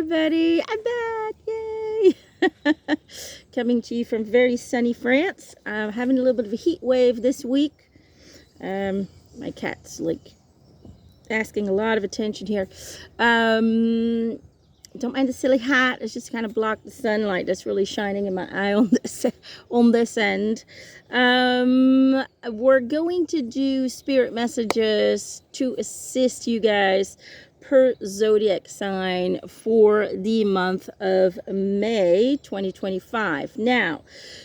everybody, I'm back, yay! Coming to you from very sunny France. I'm having a little bit of a heat wave this week. My cat's like asking a lot of attention here. Don't mind the silly hat, it's just kind of blocked the sunlight that's really shining in my eye on this end. We're going to do spirit messages to assist you guys per zodiac sign for the month of May 2025. Now,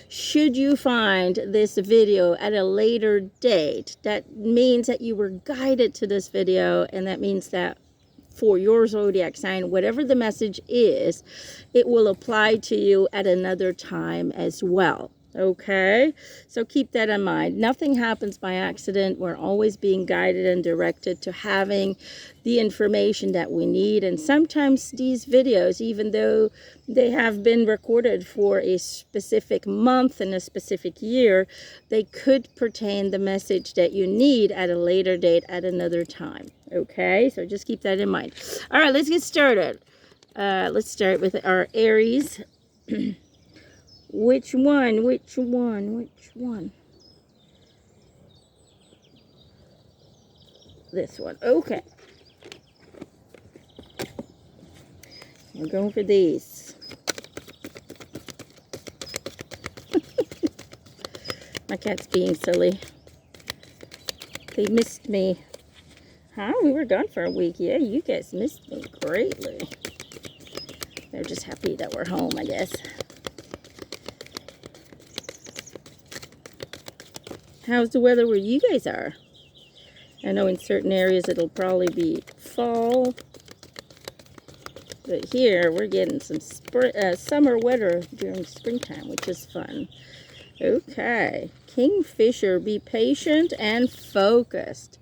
should you find this video at a later date, that means that you were guided to this video, and that means that for your zodiac sign, whatever the message is, it will apply to you at another time as well. Okay, so keep that in mind. Nothing happens by accident. We're always being guided and directed to having the information that we need. And sometimes these videos, even though they have been recorded for a specific month and a specific year, they could pertain the message that you need at a later date at another time. Okay, so just keep that in mind. All right, let's get started. Let's start with our Aries. Which one? This one. Okay. We're going for these. My cat's being silly. They missed me. Huh? We were gone for a week. Yeah, you guys missed me greatly. They're just happy that we're home, I guess. How's the weather where you guys are? I know in certain areas it'll probably be fall. But here we're getting some summer weather during springtime, which is fun. Okay. Kingfisher, be patient and focused.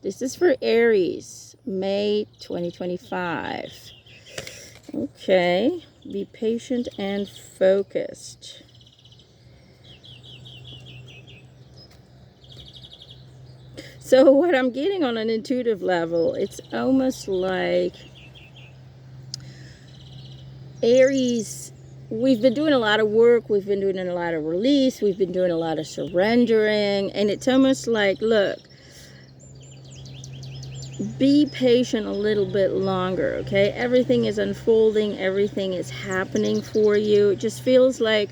This is for Aries, May 2025. Okay. Be patient and focused. So what I'm getting on an intuitive level, it's almost like Aries, we've been doing a lot of work, we've been doing a lot of release, we've been doing a lot of surrendering, and it's almost like, look, be patient a little bit longer, okay? Everything is unfolding, everything is happening for you. It just feels like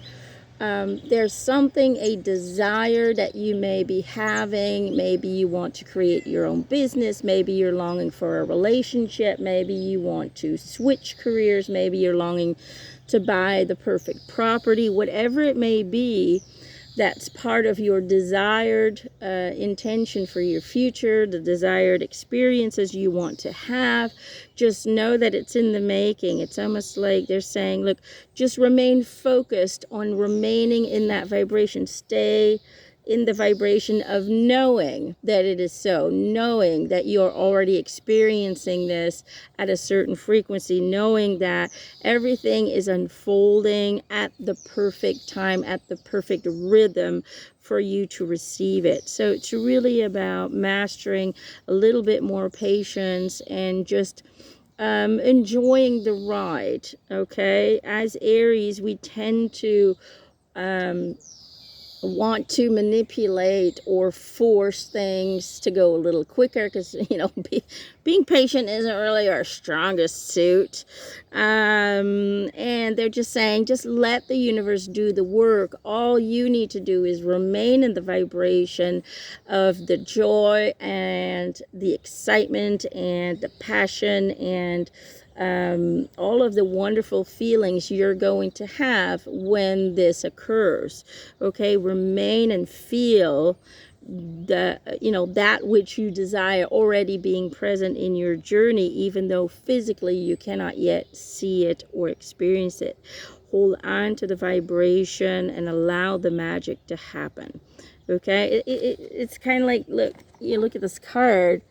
there's something, a desire that you may be having. Maybe you want to create your own business. Maybe you're longing for a relationship. Maybe you want to switch careers. Maybe you're longing to buy the perfect property. Whatever it may be, that's part of your desired intention for your future, the desired experiences you want to have. Just know that it's in the making. It's almost like they're saying, look, just remain focused on remaining in that vibration. Stay in the vibration of knowing that it is so, knowing that you're already experiencing this at a certain frequency, knowing that everything is unfolding at the perfect time, at the perfect rhythm for you to receive it. So it's really about mastering a little bit more patience and just enjoying the ride. Okay, as Aries, we tend to want to manipulate or force things to go a little quicker because, you know, being patient isn't really our strongest suit. And they're just saying, just let the universe do the work. All you need to do is remain in the vibration of the joy and the excitement and the passion and all of the wonderful feelings you're going to have when this occurs. Okay, remain and feel the, you know, that which you desire already being present in your journey, even though physically you cannot yet see it or experience it. Hold on to the vibration and allow the magic to happen. Okay, it's kind of like, look, you look at this card.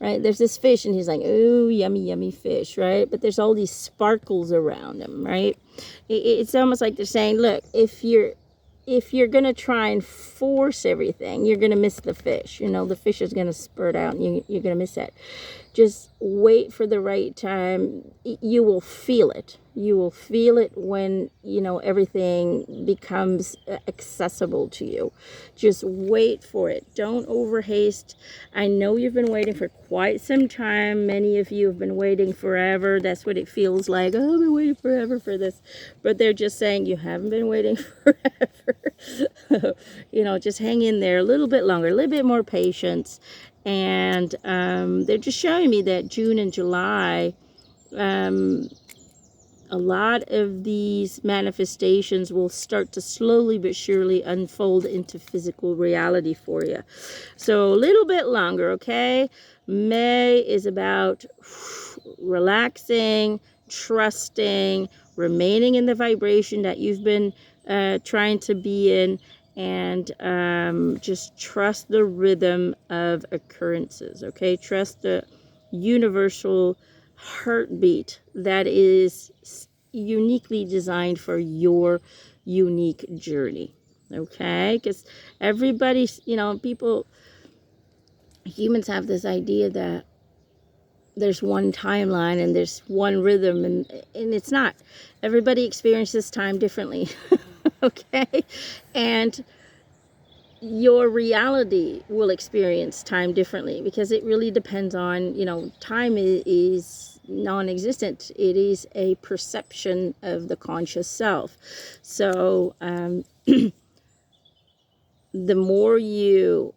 Right, there's this fish and he's like, oh, yummy, yummy fish, right? But there's all these sparkles around him, right? It's almost like they're saying, look, if you're going to try and force everything, you're going to miss the fish. You know, the fish is going to spurt out and you're going to miss that. Just wait for the right time. You will feel it. You will feel it when, you know, everything becomes accessible to you. Just wait for it. Don't overhaste. I know you've been waiting for quite some time. Many of you have been waiting forever. That's what it feels like. Oh, I've been waiting forever for this. But they're just saying you haven't been waiting forever. You know, just hang in there a little bit longer, a little bit more patience. And they're just showing me that June and July, a lot of these manifestations will start to slowly but surely unfold into physical reality for you. So a little bit longer, okay? May is about relaxing, trusting, remaining in the vibration that you've been trying to be in, and just trust the rhythm of occurrences, okay? Trust the universal heartbeat that is uniquely designed for your unique journey, okay? Because everybody's, you know, humans have this idea that there's one timeline and there's one rhythm, and it's not. Everybody experiences time differently. Okay? And your reality will experience time differently, because it really depends on, you know, time is non-existent. It is a perception of the conscious self. So the more you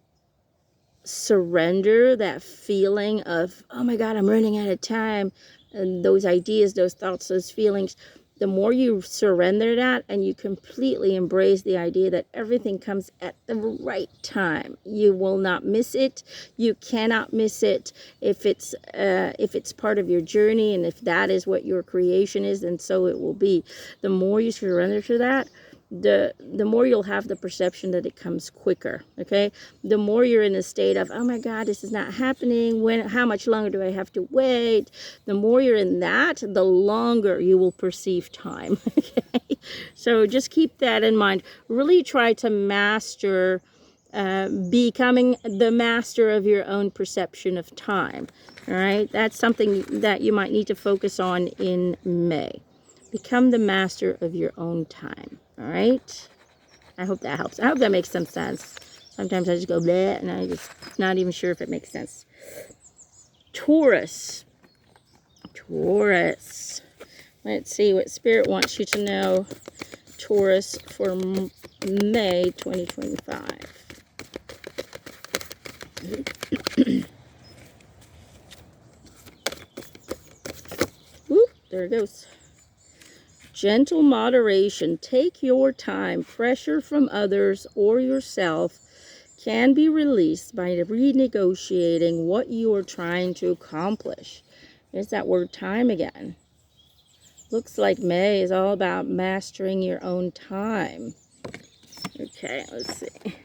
surrender that feeling of, oh my God, I'm running out of time, and those ideas, those thoughts, those feelings, the more you surrender that and you completely embrace the idea that everything comes at the right time, you will not miss it. You cannot miss it. If it's part of your journey, and if that is what your creation is, then so it will be. The more you surrender to that, the more you'll have the perception that it comes quicker, okay? The more you're in a state of, oh my God, this is not happening, how much longer do I have to wait? The more you're in that, the longer you will perceive time, okay? So just keep that in mind. Really try to master becoming the master of your own perception of time, all right? That's something that you might need to focus on in May. Become the master of your own time. All right. I hope that helps. I hope that makes some sense. Sometimes I just go bleh, and I'm just not even sure if it makes sense. Taurus. Taurus. Let's see what Spirit wants you to know. Taurus for May 2025. Whoop, there it goes. Gentle moderation. Take your time. Pressure from others or yourself can be released by renegotiating what you are trying to accomplish. There's that word time again. Looks like May is all about mastering your own time. Okay, let's see.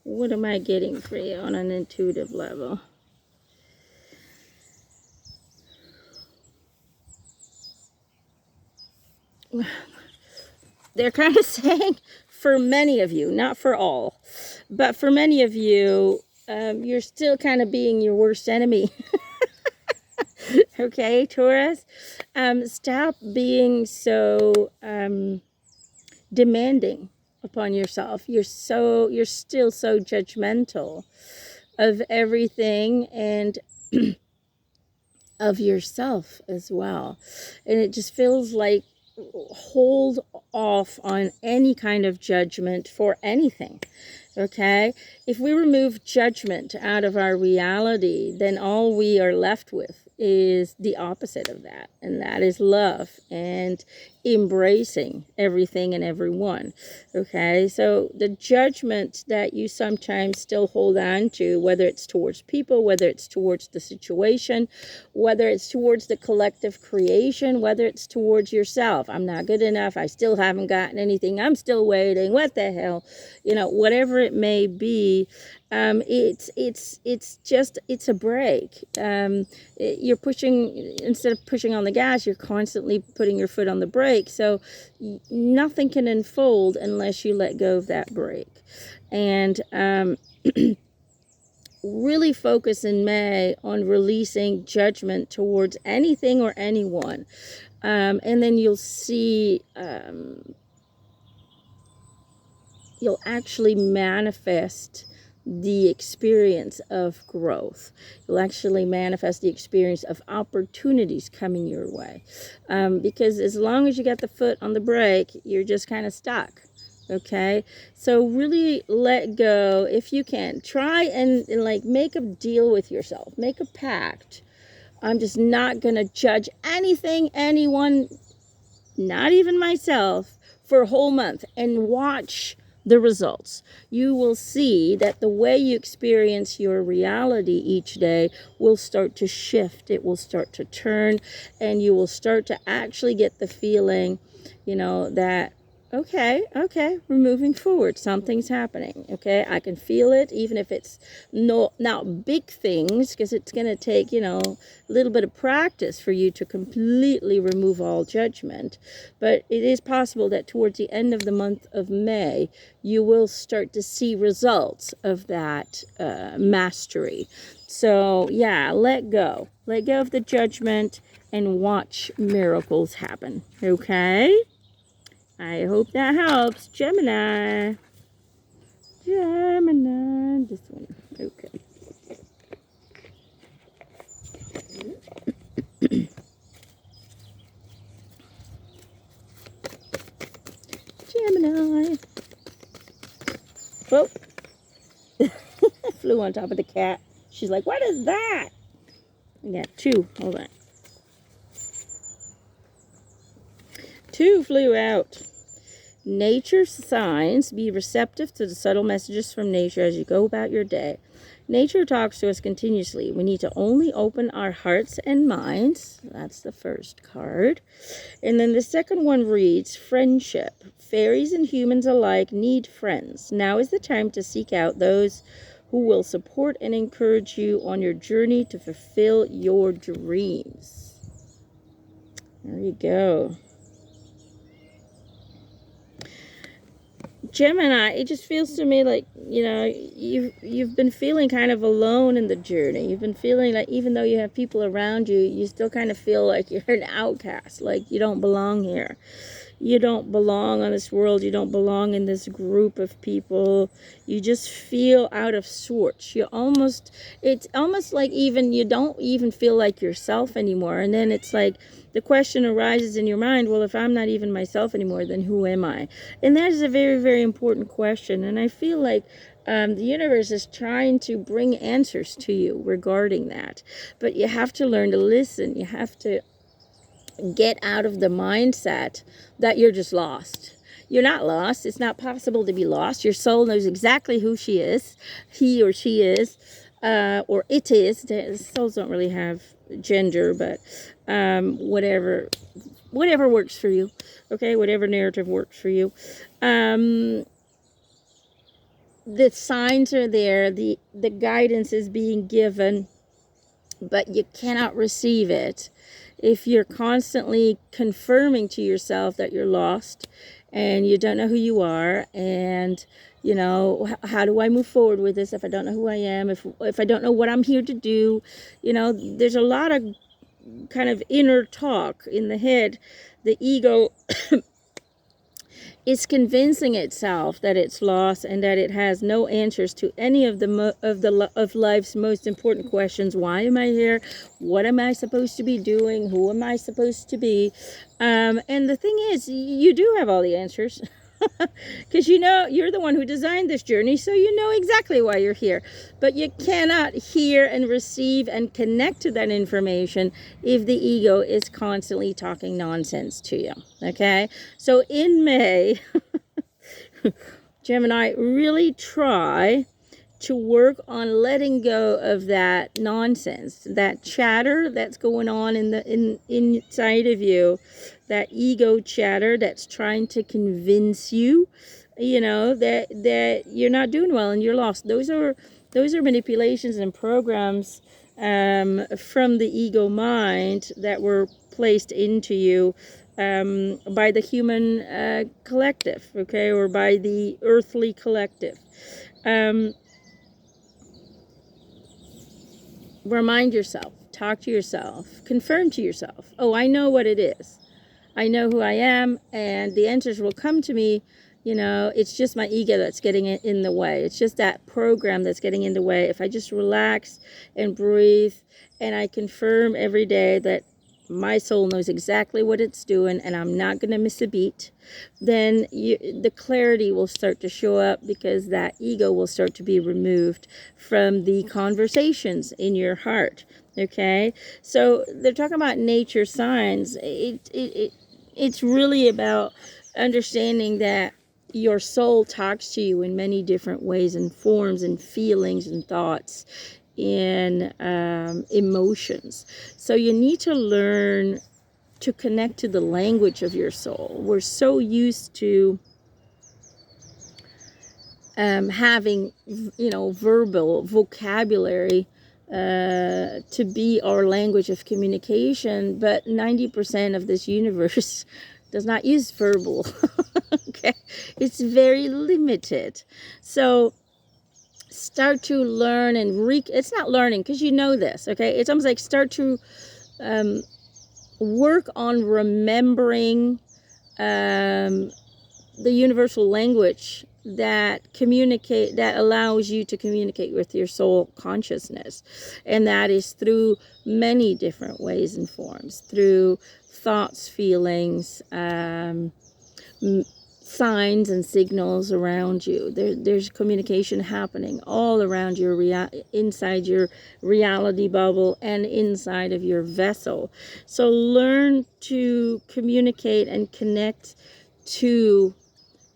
What am I getting for you on an intuitive level? They're kind of saying, for many of you, not for all, but for many of you, you're still kind of being your worst enemy. Okay, Taurus? Stop being so demanding upon yourself. You're still so judgmental of everything, and of yourself as well. And it just feels like, hold off on any kind of judgment for anything, okay? If we remove judgment out of our reality, then all we are left with is the opposite of that, and that is love and embracing everything and everyone, okay? So the judgment that you sometimes still hold on to, whether it's towards people, whether it's towards the situation, whether it's towards the collective creation, whether it's towards yourself, I'm not good enough, I still haven't gotten anything, I'm still waiting, what the hell, you know, whatever it may be, it's a break. You're pushing, instead of pushing on the gas, you're constantly putting your foot on the brake. So nothing can unfold unless you let go of that brake. And really focus in May on releasing judgment towards anything or anyone. And then you'll see, you'll actually manifest the experience of growth. You'll actually manifest the experience of opportunities coming your way. Because as long as you got the foot on the brake, you're just kind of stuck. Okay, so really let go if you can. Try and like make a deal with yourself, make a pact. I'm just not gonna judge anything, anyone, not even myself, for a whole month, and watch the results. You will see that the way you experience your reality each day will start to shift. It will start to turn, and you will start to actually get the feeling, you know, that okay, we're moving forward. Something's happening. Okay, I can feel it, even if it's not big things, because it's going to take, you know, a little bit of practice for you to completely remove all judgment. But it is possible that towards the end of the month of May, you will start to see results of that mastery. So yeah, let go of the judgment and watch miracles happen. Okay, I hope that helps. Gemini, this one. Okay. Gemini. Whoa. Flew on top of the cat. She's like, what is that? I got two. Hold on. Two flew out. Nature signs. Be receptive to the subtle messages from nature as you go about your day. Nature talks to us continuously. We need to only open our hearts and minds. That's the first card. And then the second one reads, friendship. Fairies and humans alike need friends. Now is the time to seek out those who will support and encourage you on your journey to fulfill your dreams. There you go. Gemini, it just feels to me like, you know, you've been feeling kind of alone in the journey. You've been feeling like even though you have people around you, you still kind of feel like you're an outcast, like you don't belong here. You don't belong on this world. You don't belong in this group of people. You just feel out of sorts. It's almost like even you don't even feel like yourself anymore. And then it's like the question arises in your mind, well, if I'm not even myself anymore, then who am I? And that is a very, very important question. And I feel like the universe is trying to bring answers to you regarding that. But you have to learn to listen. You have to get out of the mindset that you're just lost. You're not lost. It's not possible to be lost. Your soul knows exactly who she is, he or she is, or it is. The souls don't really have gender, but whatever works for you. Okay, whatever narrative works for you. The signs are there. The guidance is being given, but you cannot receive it if you're constantly confirming to yourself that you're lost and you don't know who you are, and you know, how do I move forward with this if I don't know who I am, if I don't know what I'm here to do. You know, there's a lot of kind of inner talk in the head. The ego is convincing itself that it's lost and that it has no answers to any of of life's most important questions. Why am I here? What am I supposed to be doing? Who am I supposed to be? And the thing is, you do have all the answers. Because you know, you're the one who designed this journey, so you know exactly why you're here. But you cannot hear and receive and connect to that information if the ego is constantly talking nonsense to you. Okay? So in May, Gemini, really try to work on letting go of that nonsense, that chatter that's going on inside of you, that ego chatter that's trying to convince you, you know, that you're not doing well and you're lost. Those are manipulations and programs from the ego mind that were placed into you by the human collective, okay, or by the earthly collective. remind yourself, talk to yourself, confirm to yourself, oh, I know what it is. I know who I am, and the answers will come to me. You know, it's just my ego that's getting in the way. It's just that program that's getting in the way. If I just relax and breathe, and I confirm every day that my soul knows exactly what it's doing, and I'm not going to miss a beat, then the clarity will start to show up, because that ego will start to be removed from the conversations in your heart. Okay, so they're talking about nature signs. It's really about understanding that your soul talks to you in many different ways and forms and feelings and thoughts and emotions. So you need to learn to connect to the language of your soul. We're so used to having, you know, verbal vocabulary to be our language of communication, but 90% of this universe does not use verbal. Okay, it's very limited. So start to learn and it's not learning, because you know this. Okay, it's almost like start to work on remembering the universal language that allows you to communicate with your soul consciousness, and that is through many different ways and forms, through thoughts, feelings, signs and signals around you. There's communication happening all around your inside your reality bubble and inside of your vessel. So learn to communicate and connect to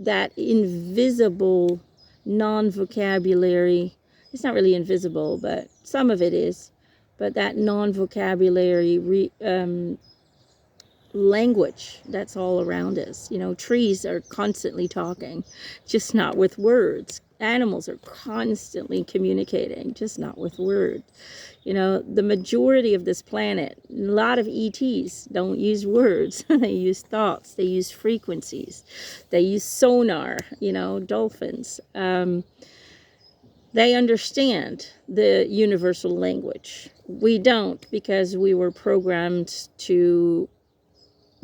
that invisible non-vocabulary. It's not really invisible, but some of it is. But that non-vocabulary language that's all around us. You know, trees are constantly talking, just not with words. Animals are constantly communicating, just not with words. You know, the majority of this planet, a lot of ETs don't use words. They use thoughts, they use frequencies, they use sonar, you know, dolphins. They understand the universal language. We don't, because we were programmed to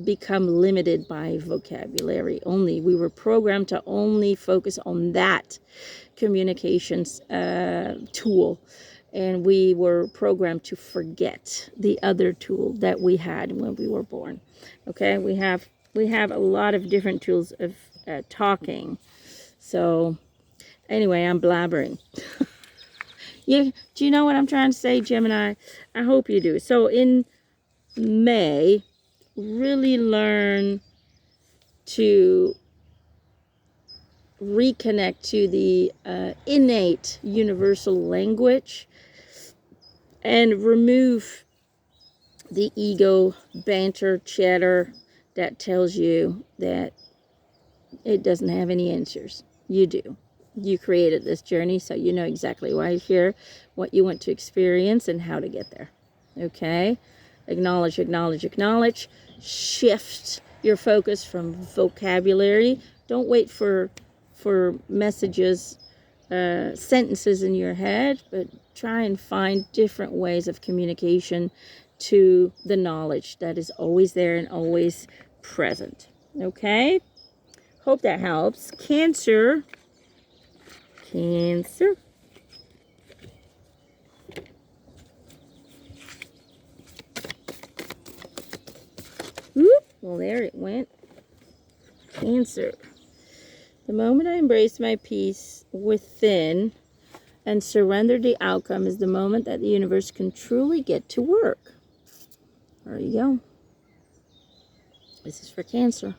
become limited by vocabulary only. We were programmed to only focus on that communications tool, and we were programmed to forget the other tool that we had when we were born. Okay, we have a lot of different tools of talking. So anyway, I'm blabbering. Do you know what I'm trying to say, Gemini? I hope you do. So in May, really learn to reconnect to the innate universal language and remove the ego banter chatter that tells you that it doesn't have any answers. You do. You created this journey, so you know exactly why you're here, what you want to experience, and how to get there. Okay? Acknowledge, acknowledge, acknowledge. Shift your focus from vocabulary. Don't wait for messages, sentences in your head, but try and find different ways of communication to the knowledge that is always there and always present. Okay? Hope that helps. Cancer. Whoop. Well, there it went. Cancer. The moment I embrace my peace within and surrender the outcome is the moment that the universe can truly get to work. There you go. This is for Cancer.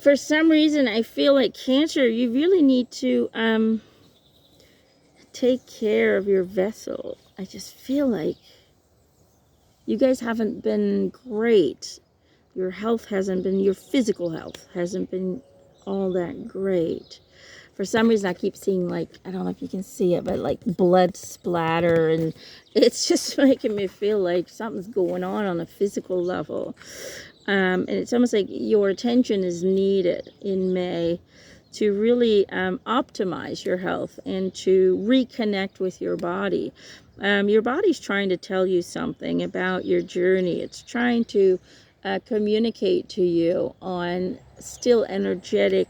For some reason, I feel like Cancer, you really need to take care of your vessel. I just feel like you guys haven't been great. Your health hasn't been, your physical health hasn't been all that great. For some reason, I keep seeing, like, I don't know if you can see it, but like blood splatter, and it's just making me feel like something's going on a physical level. And it's almost like your attention is needed in May to really optimize your health and to reconnect with your body. Your body's trying to tell you something about your journey. It's trying to communicate to you on still energetic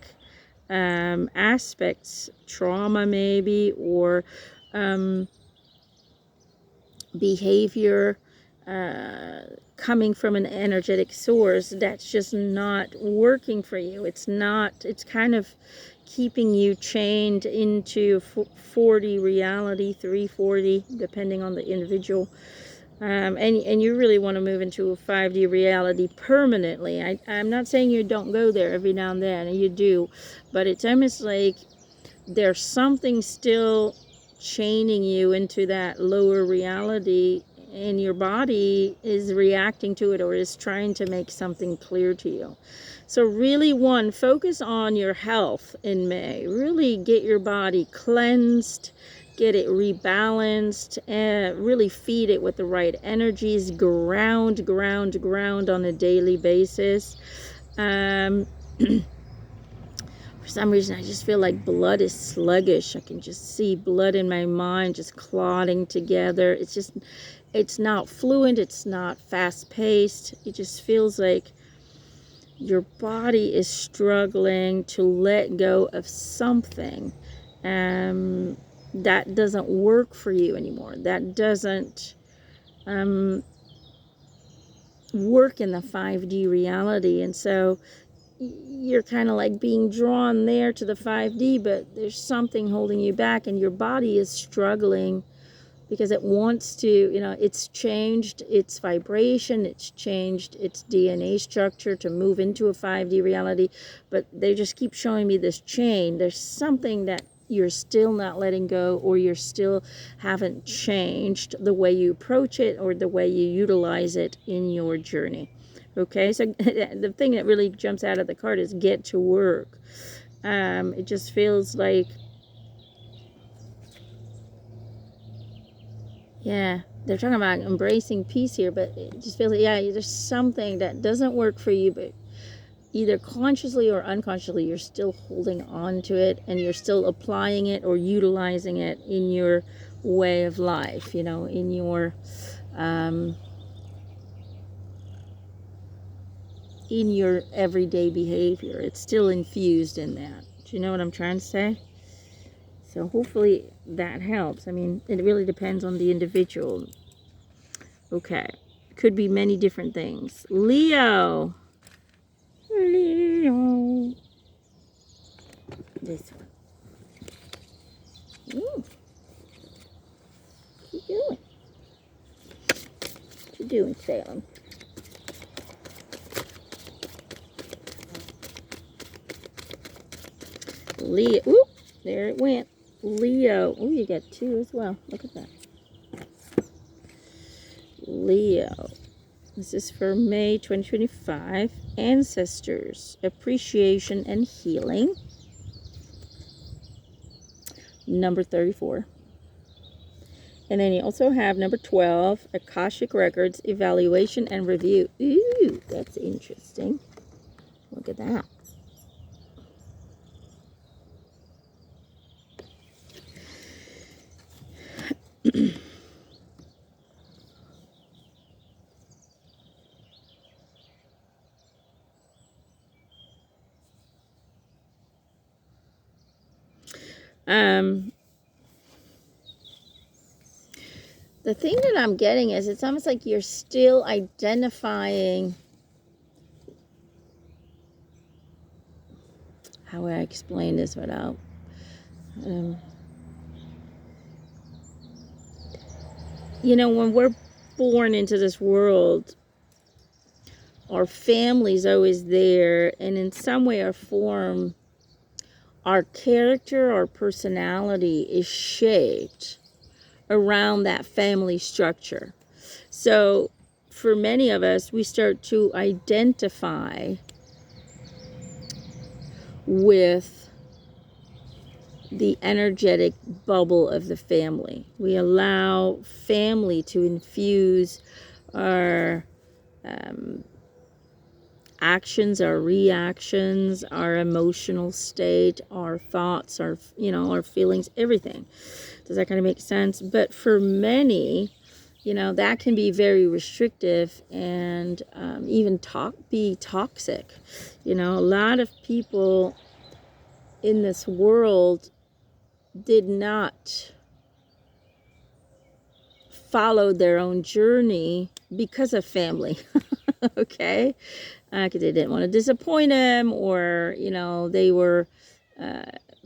aspects, trauma maybe, or behavior coming from an energetic source that's just not working for you. It's kind of keeping you chained into 4D reality, 340, depending on the individual. And you really want to move into a 5D reality permanently. I'm not saying you don't go there every now and then, and you do, but it's almost like there's something still chaining you into that lower reality, and your body is reacting to it or is trying to make something clear to you. So really, focus on your health in May. Really get your body cleansed, get it rebalanced, and really feed it with the right energies. Ground on a daily basis. For some reason, I just feel like blood is sluggish. I can just see blood in my mind just clotting together. It's not fluent. It's not fast-paced. It just feels like your body is struggling to let go of something that doesn't work for you anymore. That doesn't work in the 5D reality. And so you're kind of like being drawn there to the 5D, but there's something holding you back, and your body is struggling because it wants to, it's changed its vibration, it's changed its DNA structure to move into a 5D reality, but they just keep showing me this chain. There's something that you're still not letting go, or you still haven't changed the way you approach it or the way you utilize it in your journey. Okay, so the thing that really jumps out of the card is get to work. It just feels like, yeah, they're talking about embracing peace here, but it just feels like, yeah, there's something that doesn't work for you, but either consciously or unconsciously, you're still holding on to it, and you're still applying it or utilizing it in your way of life, in your everyday behavior. It's still infused in that. Do you know what I'm trying to say? So hopefully that helps. I mean, it really depends on the individual. Okay. Could be many different things. Leo. This one. Ooh. What you doing? What you doing, Salem? Leo. Ooh, there it went. Leo. Oh, you got two as well. Look at that. Leo. This is for May 2025. Ancestors, appreciation and healing. Number 34. And then you also have number 12, Akashic Records, evaluation and review. Ooh, that's interesting. Look at that. The thing that I'm getting is it's almost like you're still identifying. How would I explain this without when we're born into this world, our family's always there, and in some way or form, our character, our personality is shaped around that family structure. So for many of us, we start to identify with the energetic bubble of the family. We allow family to infuse our actions, our reactions, our emotional state, our thoughts, our, our feelings, everything. Does that kind of make sense? But for many, that can be very restrictive and even be toxic. A lot of people in this world did not follow their own journey because of family. Okay, because they didn't want to disappoint him, or they were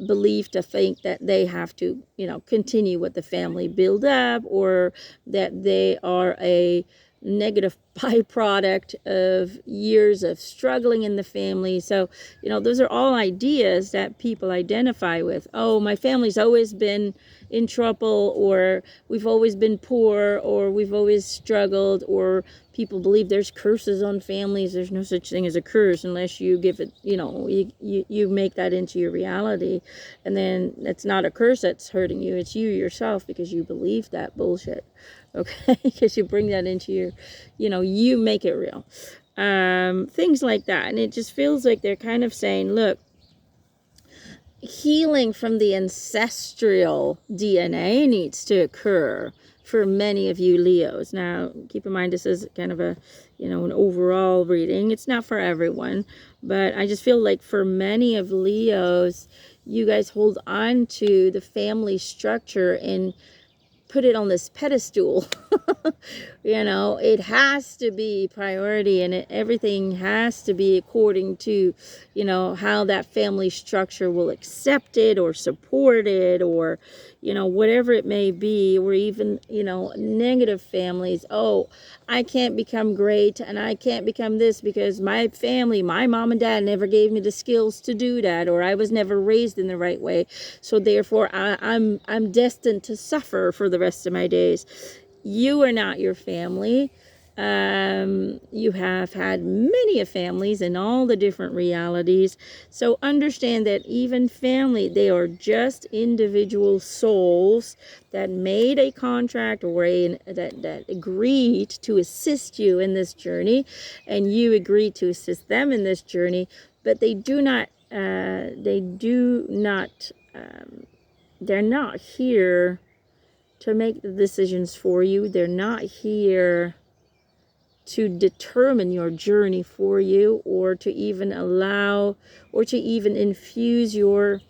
believed to think that they have to continue what the family build up, or that they are a negative byproduct of years of struggling in the family. So those are all ideas that people identify with. Oh, my family's always been in trouble, or we've always been poor, or we've always struggled, or people believe there's curses on families. There's no such thing as a curse unless you give it, you make that into your reality, and then it's not a curse that's hurting you, it's you yourself, because you believe that bullshit. Okay, because you bring that into your, you make it real. Things like that. And it just feels like they're kind of saying, look, healing from the ancestral DNA needs to occur for many of you Leos. Now, keep in mind, this is kind of a, an overall reading. It's not for everyone, but I just feel like for many of Leos, you guys hold on to the family structure and put it on this pedestal. It has to be priority, and everything has to be according to how that family structure will accept it or support it, or whatever it may be. Or even negative families, oh, I can't become great and I can't become this because my family, my mom and dad never gave me the skills to do that, or I was never raised in the right way, so therefore I'm destined to suffer for the rest of my days. You are not your family. You have had many families in all the different realities. So understand that even family, they are just individual souls that made a contract, or that agreed to assist you in this journey, and you agreed to assist them in this journey. But they're not here to make the decisions for you. They're not here to determine your journey for you, or to even allow, or to even infuse your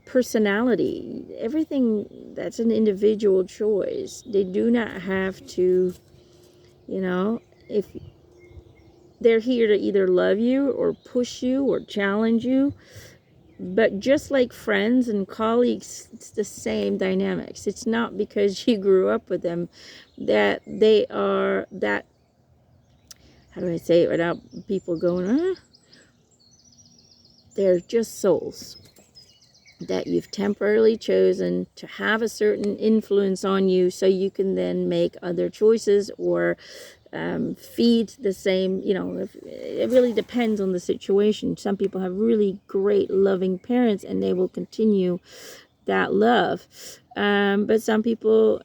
personality. Everything, that's an individual choice. They do not have to, if they're here to either love you or push you or challenge you. But just like friends and colleagues, it's the same dynamics. It's not because you grew up with them that they are that, how do I say it without people going, They're just souls that you've temporarily chosen to have a certain influence on you, so you can then make other choices, or feed the same, it really depends on the situation. Some people have really great loving parents and they will continue that love, but some people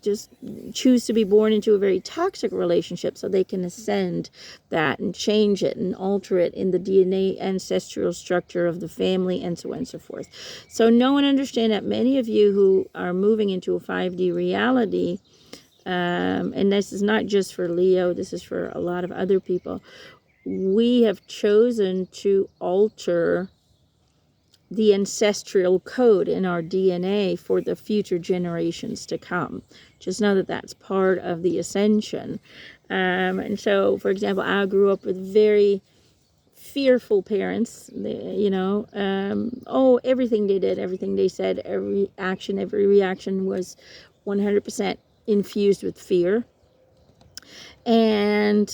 just choose to be born into a very toxic relationship, so they can ascend that and change it and alter it in the DNA ancestral structure of the family, and so on and so forth. So know and understand that many of you who are moving into a 5D reality, and this is not just for Leo, this is for a lot of other people, we have chosen to alter the ancestral code in our DNA for the future generations to come. Just know that that's part of the ascension. And so, for example, I grew up with very fearful parents. Everything they did, everything they said, every action, every reaction was 100% infused with fear. And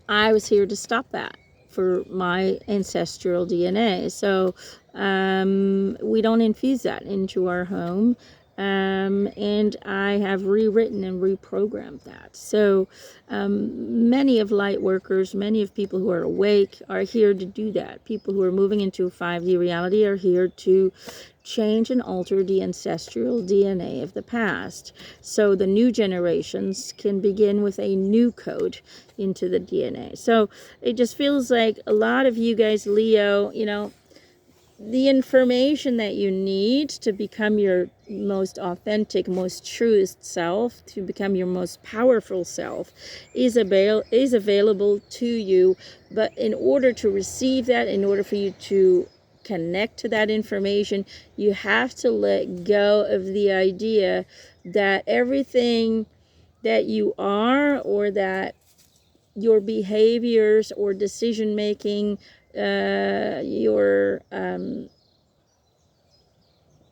I was here to stop that for my ancestral DNA. So we don't infuse that into our home. and I have rewritten and reprogrammed that. So many of light workers, many of people who are awake are here to do that. People who are moving into a 5D reality are here to change and alter the ancestral DNA of the past. So the new generations can begin with a new code into the DNA. So it just feels like a lot of you guys, Leo, you know, the information that you need to become your most authentic, most truest self, to become your most powerful self, is available to you. But in order to receive that, in order for you to connect to that information, you have to let go of the idea that everything that you are, or that your behaviors or decision making, your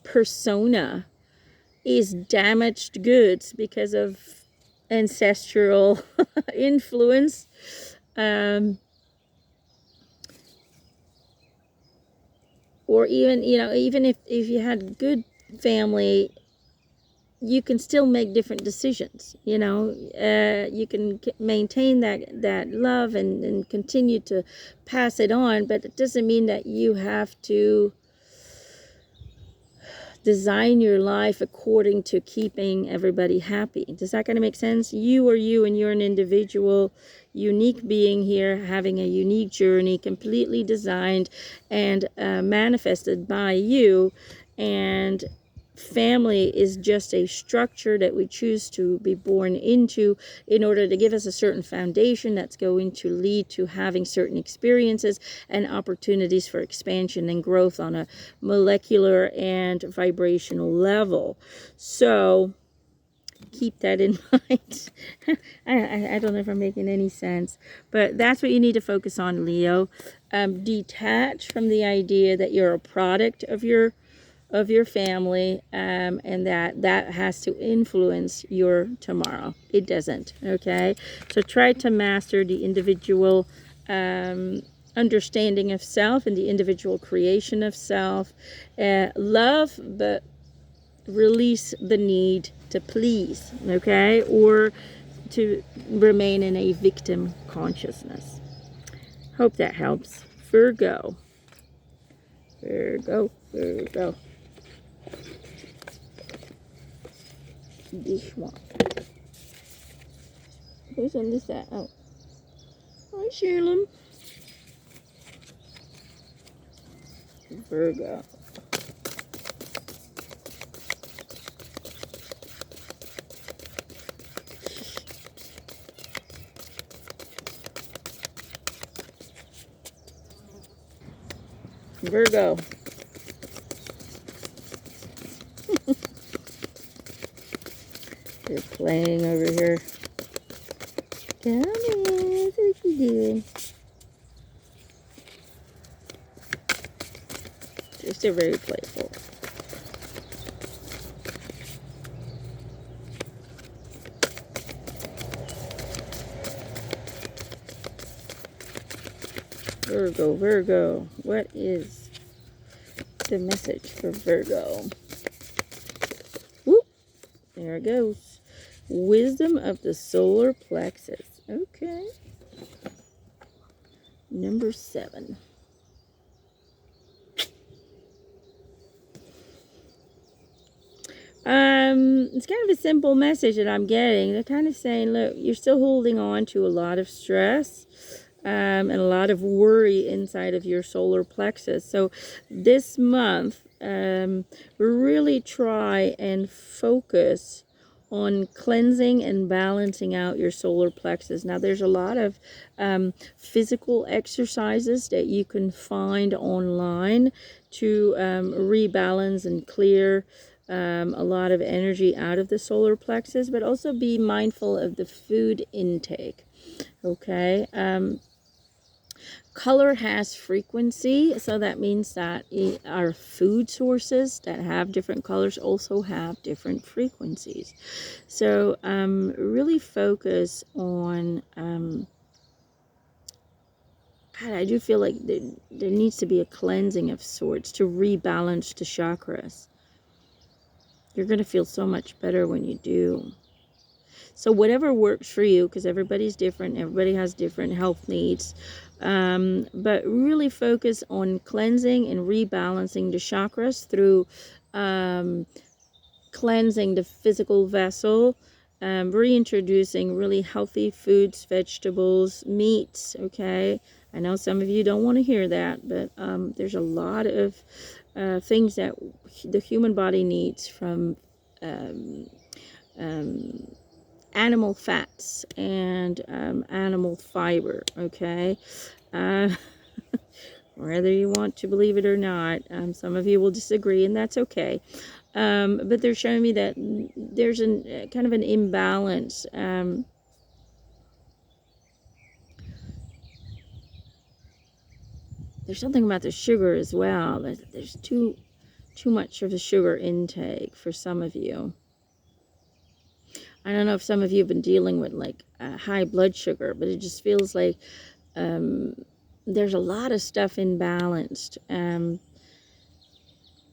persona is damaged goods because of ancestral influence. Or even, you know, even if you had good family, you can still make different decisions, you know. You can maintain that love and continue to pass it on, but it doesn't mean that you have to design your life according to keeping everybody happy. Does that kind of make sense? You are you, and you're an individual, unique being here, having a unique journey, completely designed and manifested by you. And family is just a structure that we choose to be born into in order to give us a certain foundation that's going to lead to having certain experiences and opportunities for expansion and growth on a molecular and vibrational level. So keep that in mind. I don't know if I'm making any sense, but that's what you need to focus on, Leo. Detach from the idea that you're a product of your family, and that has to influence your tomorrow. It doesn't. Okay, so try to master the individual understanding of self and the individual creation of self. Love, but release the need to please, okay, or to remain in a victim consciousness. Hope that helps. Virgo. This one. Who's on this side? Oh. Hi, Sheila. Virgo. Virgo. They're playing over here. Come in. What you doing? They're still very playful. Virgo, Virgo. What is the message for Virgo? Whoop. There it goes. Wisdom of the solar plexus. Okay. Number 7. It's kind of a simple message that I'm getting. They're kind of saying, look, you're still holding on to a lot of stress and a lot of worry inside of your solar plexus. So this month, really try and focus on cleansing and balancing out your solar plexus. Now, there's a lot of physical exercises that you can find online to rebalance and clear a lot of energy out of the solar plexus, but also be mindful of the food intake. Okay. Color has frequency, so that means that our food sources that have different colors also have different frequencies. So really focus on God, I do feel like there needs to be a cleansing of sorts to rebalance the chakras. You're going to feel so much better when you do. So whatever works for you, because everybody's different, everybody has different health needs, but really focus on cleansing and rebalancing the chakras through cleansing the physical vessel, reintroducing really healthy foods, vegetables, meats, okay? I know some of you don't want to hear that, but there's a lot of things that the human body needs, from animal fats and animal fiber, okay? Whether you want to believe it or not, some of you will disagree, and that's okay. But they're showing me that there's kind of an imbalance. There's something about the sugar as well. There's too much of a sugar intake for some of you. I don't know if some of you have been dealing with like high blood sugar, but it just feels like there's a lot of stuff imbalanced.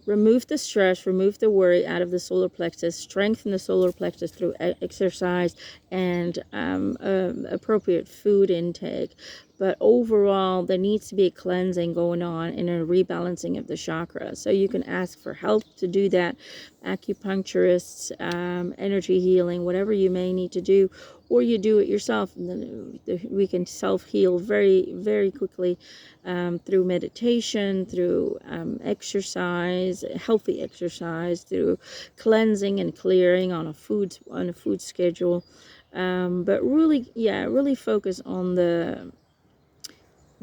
Remove the stress, remove the worry out of the solar plexus, strengthen the solar plexus through exercise and appropriate food intake. But overall, there needs to be a cleansing going on and a rebalancing of the chakras. So you can ask for help to do that. Acupuncturists, energy healing, whatever you may need to do, or you do it yourself. And then we can self-heal very, very quickly through meditation, through exercise, healthy exercise, through cleansing and clearing on a food schedule. But really, yeah, really focus on the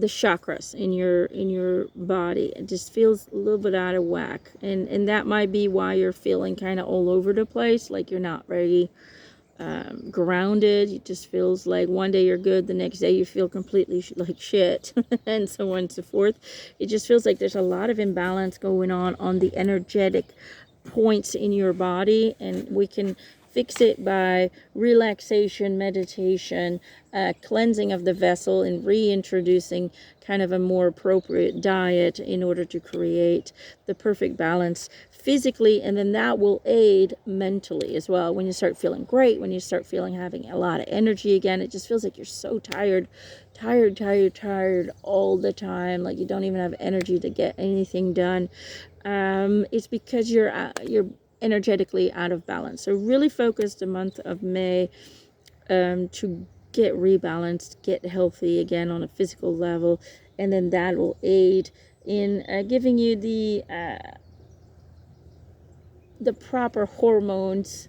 chakras in your body. It just feels a little bit out of whack, and that might be why you're feeling kind of all over the place, like you're not very grounded. It just feels like one day you're good, the next day you feel completely like shit, and so on and so forth. It just feels like there's a lot of imbalance going on the energetic points in your body, and we can fix it by relaxation, meditation, cleansing of the vessel, and reintroducing kind of a more appropriate diet in order to create the perfect balance physically. And then that will aid mentally as well. When you start feeling great, when you start feeling having a lot of energy again, it just feels like you're so tired all the time, like you don't even have energy to get anything done. It's because you're energetically out of balance. So really focus the month of May to get rebalanced, get healthy again on a physical level, and then that will aid in giving you the proper hormones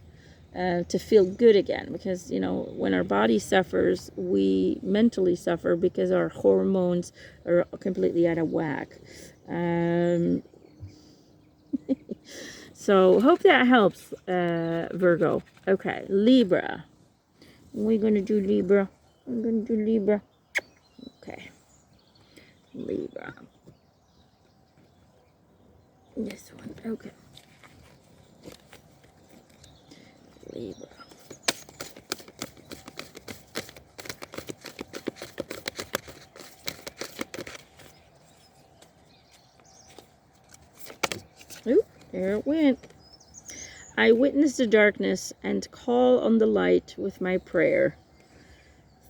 to feel good again. Because, you know, when our body suffers, we mentally suffer because our hormones are completely out of whack. So hope that helps, Virgo. Okay, Libra. We're going to do Libra. I'm going to do Libra. Okay. Libra. This one. Okay. Libra. Oop, there it went. I witness the darkness and call on the light with my prayer.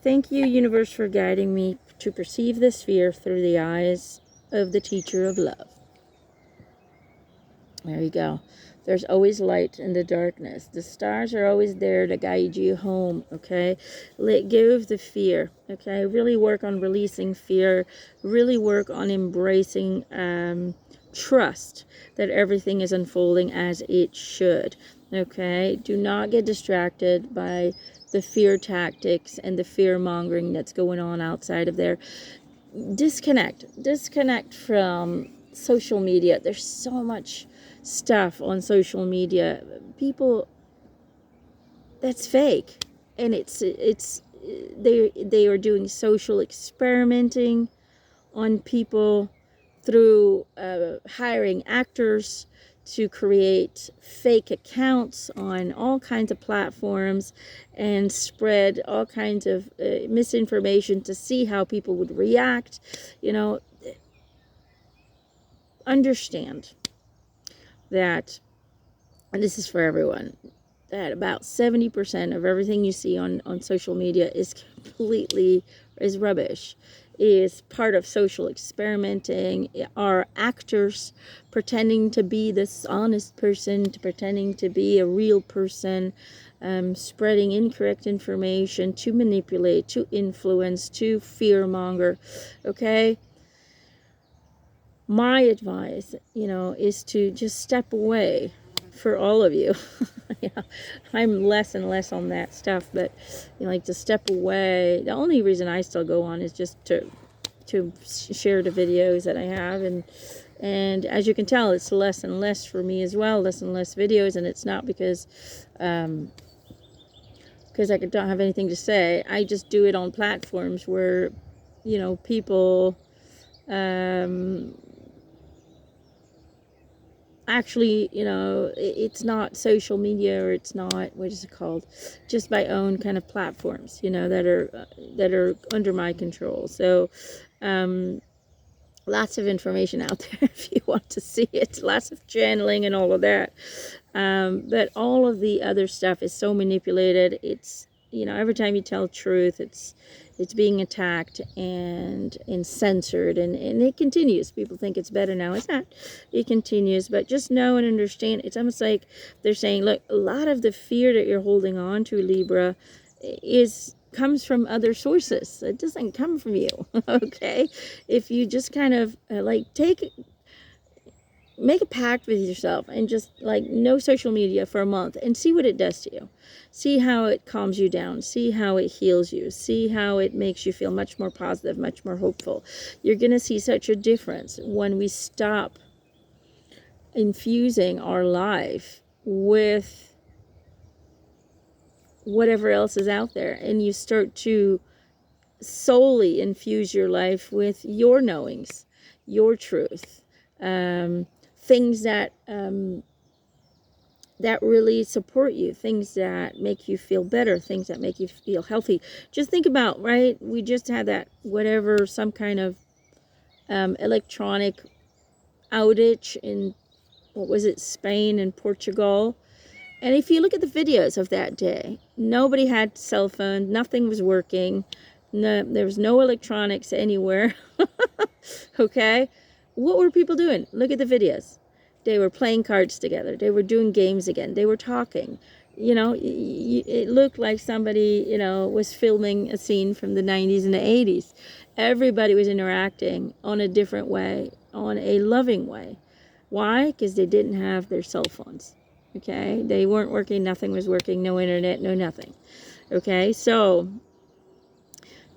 Thank you, universe, for guiding me to perceive the sphere through the eyes of the teacher of love. There you go. There's always light in the darkness. The stars are always there to guide you home, okay? Let go of the fear, okay? Really work on releasing fear. Really work on embracing trust that everything is unfolding as it should, okay? Do not get distracted by the fear tactics and the fear mongering that's going on outside of there. Disconnect from social media. There's so much stuff on social media, people, that's fake, and they are doing social experimenting on people through hiring actors to create fake accounts on all kinds of platforms and spread all kinds of misinformation to see how people would react. You know, understand that and this is for everyone, that about 70% of everything you see on social media is rubbish, is part of social experimenting, are actors pretending to be this honest person, to pretending to be a real person, spreading incorrect information to manipulate, to influence, to fearmonger. Okay, my advice, is to just step away for all of you. Yeah, I'm less and less on that stuff, but like to step away. The only reason I still go on is just to share the videos that I have, and as you can tell, it's less and less for me as well, less and less videos, and it's not because I don't have anything to say. I just do it on platforms where people actually, it's not social media, or it's not, what is it called, just my own kind of platforms, that are under my control. So lots of information out there if you want to see it, lots of channeling and all of that, but all of the other stuff is so manipulated. It's, every time you tell truth, it's being attacked and censored, and it continues. People think it's better now. It's not. It continues. But just know and understand, it's almost like they're saying, look, a lot of the fear that you're holding on to, Libra, comes from other sources. It doesn't come from you. Okay, if you just kind of make a pact with yourself and just no social media for a month and see what it does to you. See how it calms you down. See how it heals you. See how it makes you feel much more positive, much more hopeful. You're going to see such a difference when we stop infusing our life with whatever else is out there, and you start to solely infuse your life with your knowings, your truth, things that really support you, things that make you feel better, things that make you feel healthy. Just think about, right? We just had that some kind of electronic outage in, what was it, Spain and Portugal. And if you look at the videos of that day, nobody had cell phones, nothing was working, no, there was no electronics anywhere. Okay, what were people doing? Look at the videos. They were playing cards together. They were doing games again. They were talking. It looked like somebody, was filming a scene from the 90s and the 80s. Everybody was interacting on a different way, on a loving way. Why? Because they didn't have their cell phones. Okay, they weren't working. Nothing was working. No internet, no nothing. Okay, so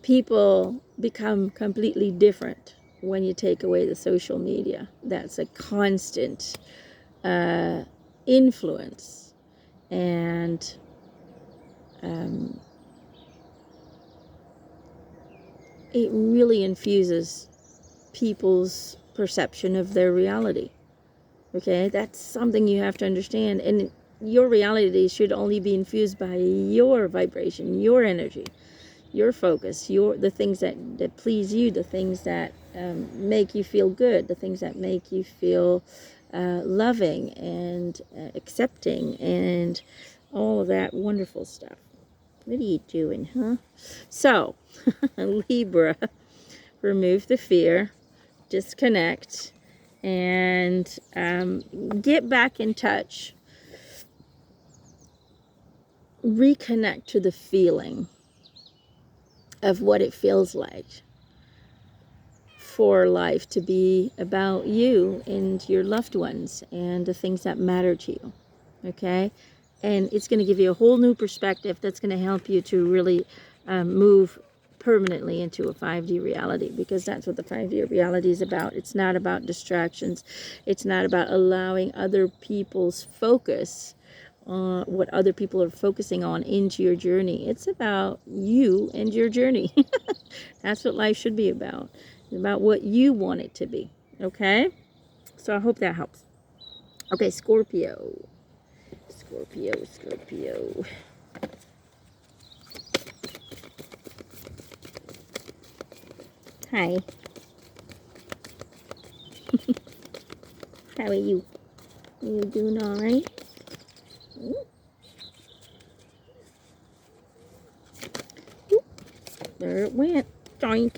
people become completely different when you take away the social media. That's a constant influence, and it really infuses people's perception of their reality. Okay, that's something you have to understand, and your reality should only be infused by your vibration, your energy, your focus, the things that please you, the things that make you feel good, the things that make you feel loving and accepting, and all of that wonderful stuff. What are you doing, huh? So, Libra, remove the fear, disconnect, and get back in touch. Reconnect to the feeling of what it feels like for life to be about you and your loved ones and the things that matter to you. Okay, and it's going to give you a whole new perspective that's going to help you to really move permanently into a 5D reality, because that's what the 5D reality is about. It's not about distractions. It's not about allowing other people's focus, what other people are focusing on, into your journey. It's about you and your journey. That's what life should be about. It's about what you want it to be. Okay? So I hope that helps. Okay, Scorpio. Scorpio. Hi. How are you? Are you doing all right? went. Doink.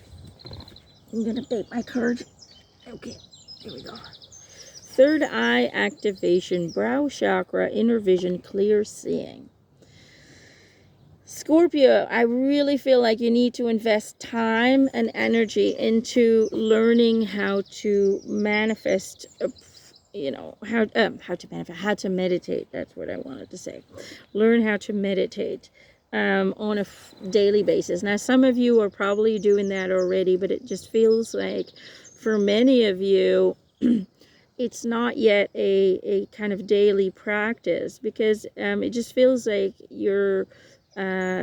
I'm gonna bait my card. Okay, here we go. Third eye activation, brow chakra, inner vision, clear seeing. Scorpio, I really feel like you need to invest time and energy into learning how to manifest, how to meditate. That's what I wanted to say. Learn how to meditate on a daily basis. Now, some of you are probably doing that already, but it just feels like for many of you, it's not yet a kind of daily practice, because it just feels like your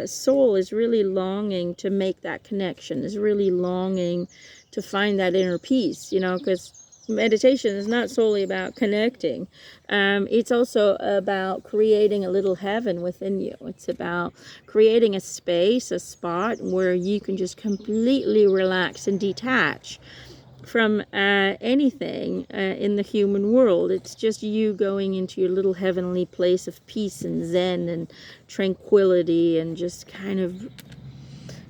soul is really longing to make that connection, is really longing to find that inner peace, because meditation is not solely about connecting. It's also about creating a little heaven within you. It's about creating a space, a spot where you can just completely relax and detach from anything in the human world. It's just you going into your little heavenly place of peace and zen and tranquility and just kind of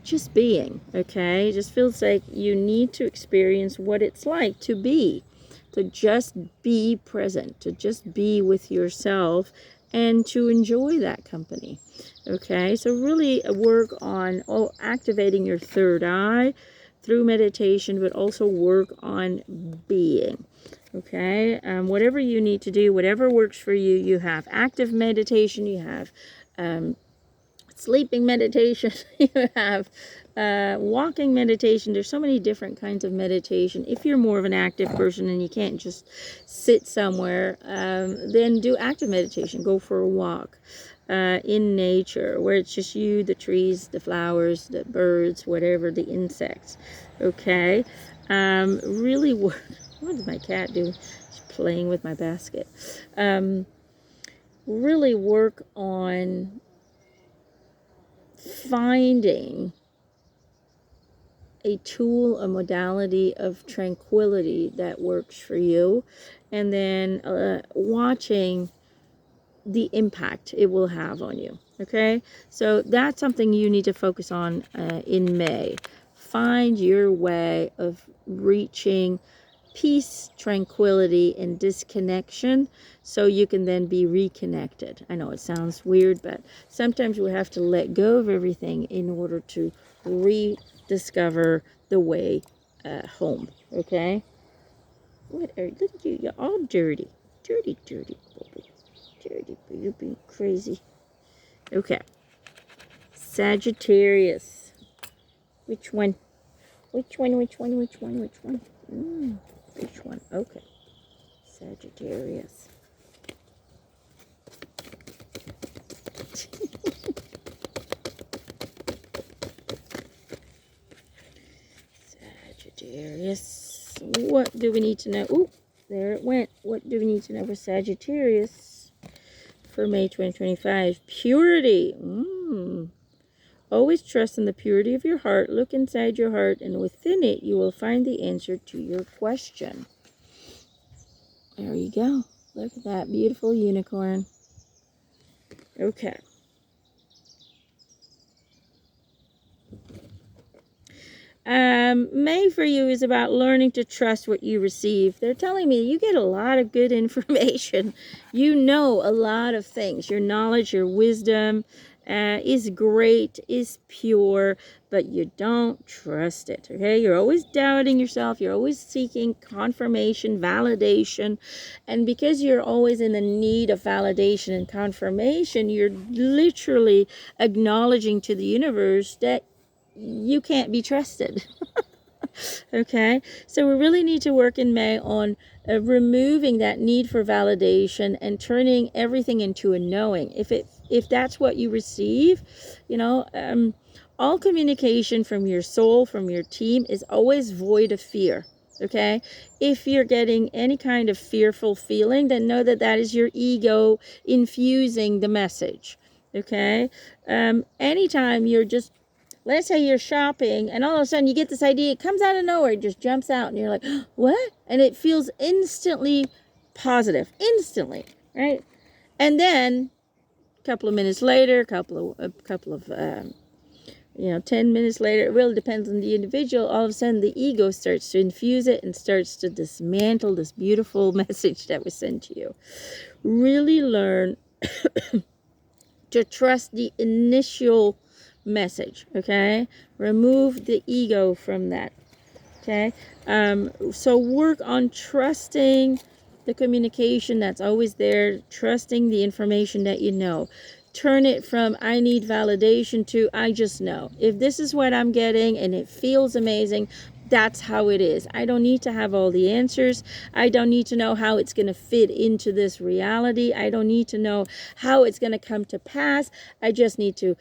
just being, okay? It just feels like you need to experience what it's like to just be present, to just be with yourself and to enjoy that company, okay? So really work on activating your third eye through meditation, but also work on being, okay? Whatever you need to do, whatever works for you. You have active meditation, you have sleeping meditation, you have walking meditation. There's so many different kinds of meditation. If you're more of an active person and you can't just sit somewhere, then do active meditation. Go for a walk in nature, where it's just you, the trees, the flowers, the birds, whatever, the insects, okay? Really work. What does my cat do? She's playing with my basket. Really work on finding a tool, a modality of tranquility that works for you, and then watching the impact it will have on you, okay? So that's something you need to focus on in May. Find your way of reaching peace, tranquility, and disconnection, so you can then be reconnected. I know it sounds weird, but sometimes we have to let go of everything in order to rediscover the way home, okay? Look at you, you're all dirty. Dirty, dirty, booby. Dirty, booby, crazy. Okay. Sagittarius. Which one? Which one? Which one? Which one? Which one? Which one? Okay. Sagittarius. Sagittarius. What do we need to know? Ooh, there it went. What do we need to know for Sagittarius for May 2025? Purity. Always trust in the purity of your heart. Look inside your heart, and within it, you will find the answer to your question. There you go. Look at that beautiful unicorn. Okay. May for you is about learning to trust what you receive. They're telling me you get a lot of good information. You know a lot of things. Your knowledge, your wisdom is great, is pure, but you don't trust it, okay? You're always doubting yourself. You're always seeking confirmation, validation. And because you're always in the need of validation and confirmation, you're literally acknowledging to the universe that you can't be trusted. Okay, so we really need to work in May on removing that need for validation and turning everything into a knowing. If that's what you receive, all communication from your soul, from your team, is always void of fear. Okay, if you're getting any kind of fearful feeling, then know that that is your ego infusing the message. Okay, anytime you're just, let's say you're shopping and all of a sudden you get this idea, it comes out of nowhere, it just jumps out and you're like, what? And it feels instantly positive, instantly, right? And then a couple of minutes later, a couple of You know, 10 minutes later, it really depends on the individual. All of a sudden, the ego starts to infuse it and starts to dismantle this beautiful message that was sent to you. Really learn to trust the initial message, okay? Remove the ego from that, okay? So work on trusting the communication that's always there, trusting the information that you know. Turn it from I need validation to I just know. If this is what I'm getting and it feels amazing, that's how it is. I don't need to have all the answers. I don't need to know how it's going to fit into this reality. I don't need to know how it's going to come to pass. I just need to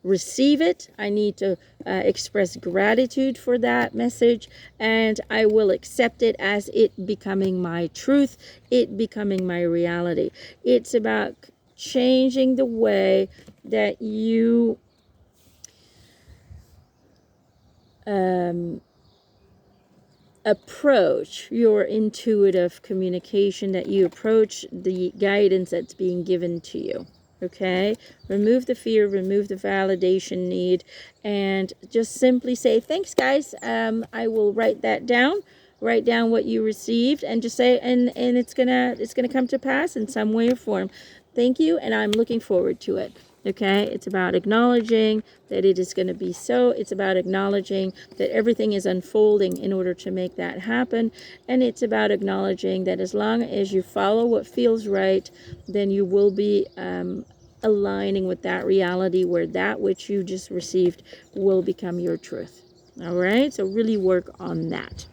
receive it. I need to express gratitude for that message, and I will accept it as it becoming my truth, it becoming my reality. It's about changing the way that you approach your intuitive communication, that you approach the guidance that's being given to you. Okay, remove the fear, remove the validation need, and just simply say thanks, guys. I will write that down. Write down what you received, and just say, and it's gonna come to pass in some way or form. Thank you, and I'm looking forward to it. Okay, it's about acknowledging that it is going to be so. It's about acknowledging that everything is unfolding in order to make that happen. And it's about acknowledging that as long as you follow what feels right, then you will be aligning with that reality where that which you just received will become your truth. All right, so really work on that.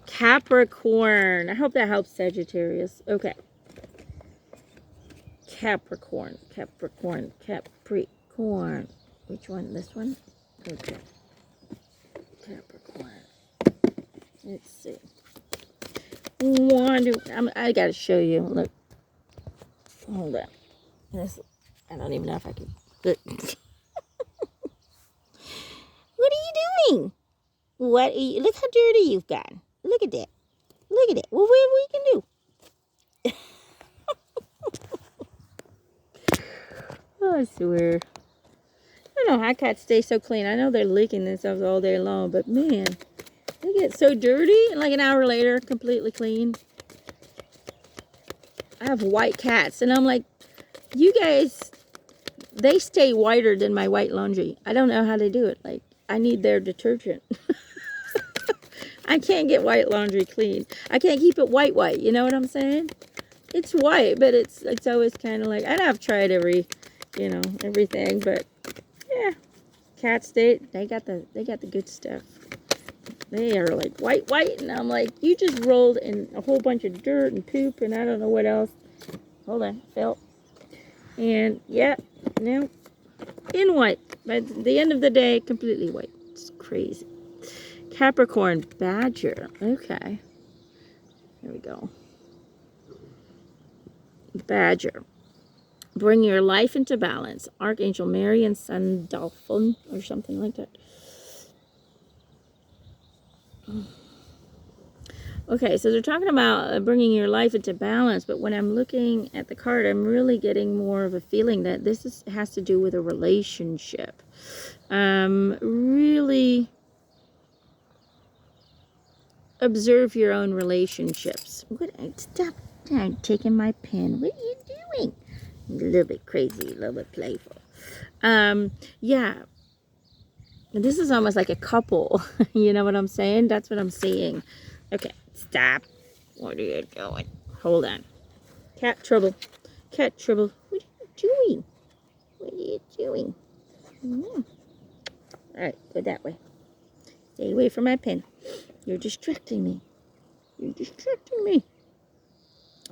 Capricorn. I hope that helps, Sagittarius. Okay. Capricorn. Which one? This one? Okay. Capricorn. Let's see. I gotta show you. Look. Hold on. I don't even know if I can. Look. What are you doing? Look how dirty you've gotten. Look at that. Look at that. Well, what we can do? Oh, I swear. I don't know how cats stay so clean. I know they're licking themselves all day long, but man, they get so dirty, and like an hour later, completely clean. I have white cats, and I'm like, you guys, they stay whiter than my white laundry. I don't know how they do it. Like, I need their detergent. I can't get white laundry clean. I can't keep it white, you know what I'm saying? It's white, but it's always kind of like, I've tried everything, but yeah, cats, they got the good stuff. They are like white, and I'm like, you just rolled in a whole bunch of dirt and poop and I don't know what else. Hold on, felt. And yeah, no, in white. By the end of the day, completely white. It's crazy. Capricorn, Badger. Okay. There we go. Badger. Bring your life into balance. Archangel Mary and Sun Dolphin or something like that. Okay, so they're talking about bringing your life into balance, but when I'm looking at the card, I'm really getting more of a feeling that this has to do with a relationship. Really observe your own relationships. Stop taking my pen. What are you doing? A little bit crazy, a little bit playful. Yeah. This is almost like a couple. You know what I'm saying? That's what I'm seeing. Okay, stop. What are you doing? Hold on. Cat trouble. Cat trouble. What are you doing? What are you doing? Alright, go that way. Stay away from my pen. You're distracting me.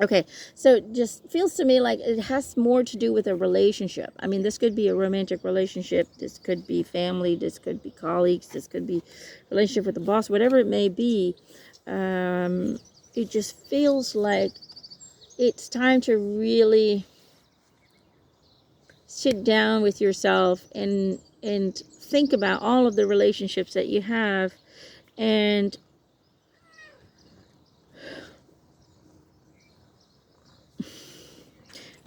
Okay, so it just feels to me like it has more to do with a relationship. I mean, this could be a romantic relationship. This could be family. This could be colleagues. This could be relationship with the boss. Whatever it may be, it just feels like it's time to really sit down with yourself and think about all of the relationships that you have and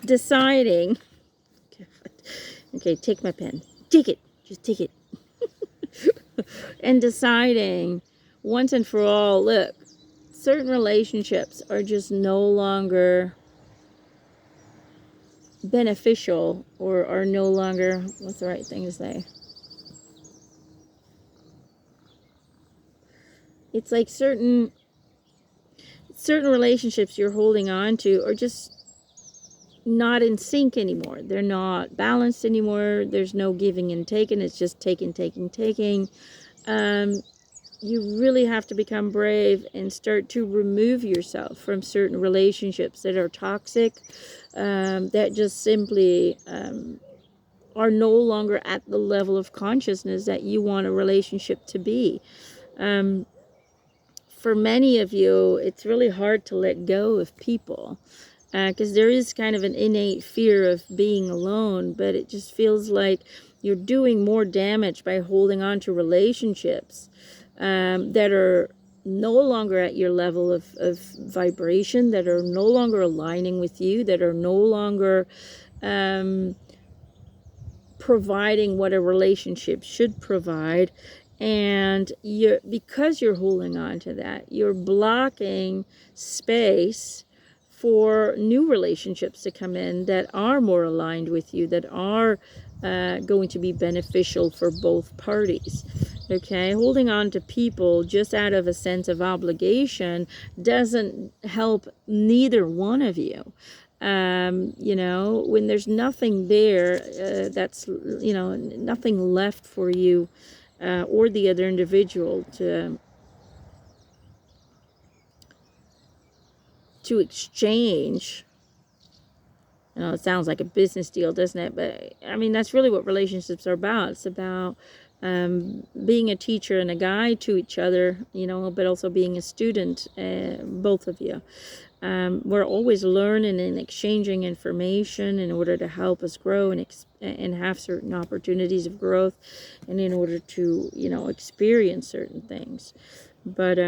deciding. Okay, take my pen. take it. Just take it. And deciding once and for all, look, certain relationships are just no longer beneficial, or are no longer, what's the right thing to say? It's like certain relationships you're holding on to are just not in sync anymore. They're not balanced anymore. There's no giving and taking. It's just taking. You really have to become brave and start to remove yourself from certain relationships that are toxic, that just simply are no longer at the level of consciousness that you want a relationship to be. For many of you, it's really hard to let go of people, because there is kind of an innate fear of being alone, but it just feels like you're doing more damage by holding on to relationships that are no longer at your level of vibration, that are no longer aligning with you, that are no longer providing what a relationship should provide. And because you're holding on to that, you're blocking space for new relationships to come in that are more aligned with you, that are going to be beneficial for both parties. Okay, holding on to people just out of a sense of obligation doesn't help neither one of you. You know, when there's nothing there, that's, you know, nothing left for you or the other individual to exchange. You know, it sounds like a business deal, doesn't it? But I mean, that's really what relationships are about. It's about being a teacher and a guide to each other, you know, but also being a student, both of you. We're always learning and exchanging information in order to help us grow and have certain opportunities of growth, and in order to, you know, experience certain things. But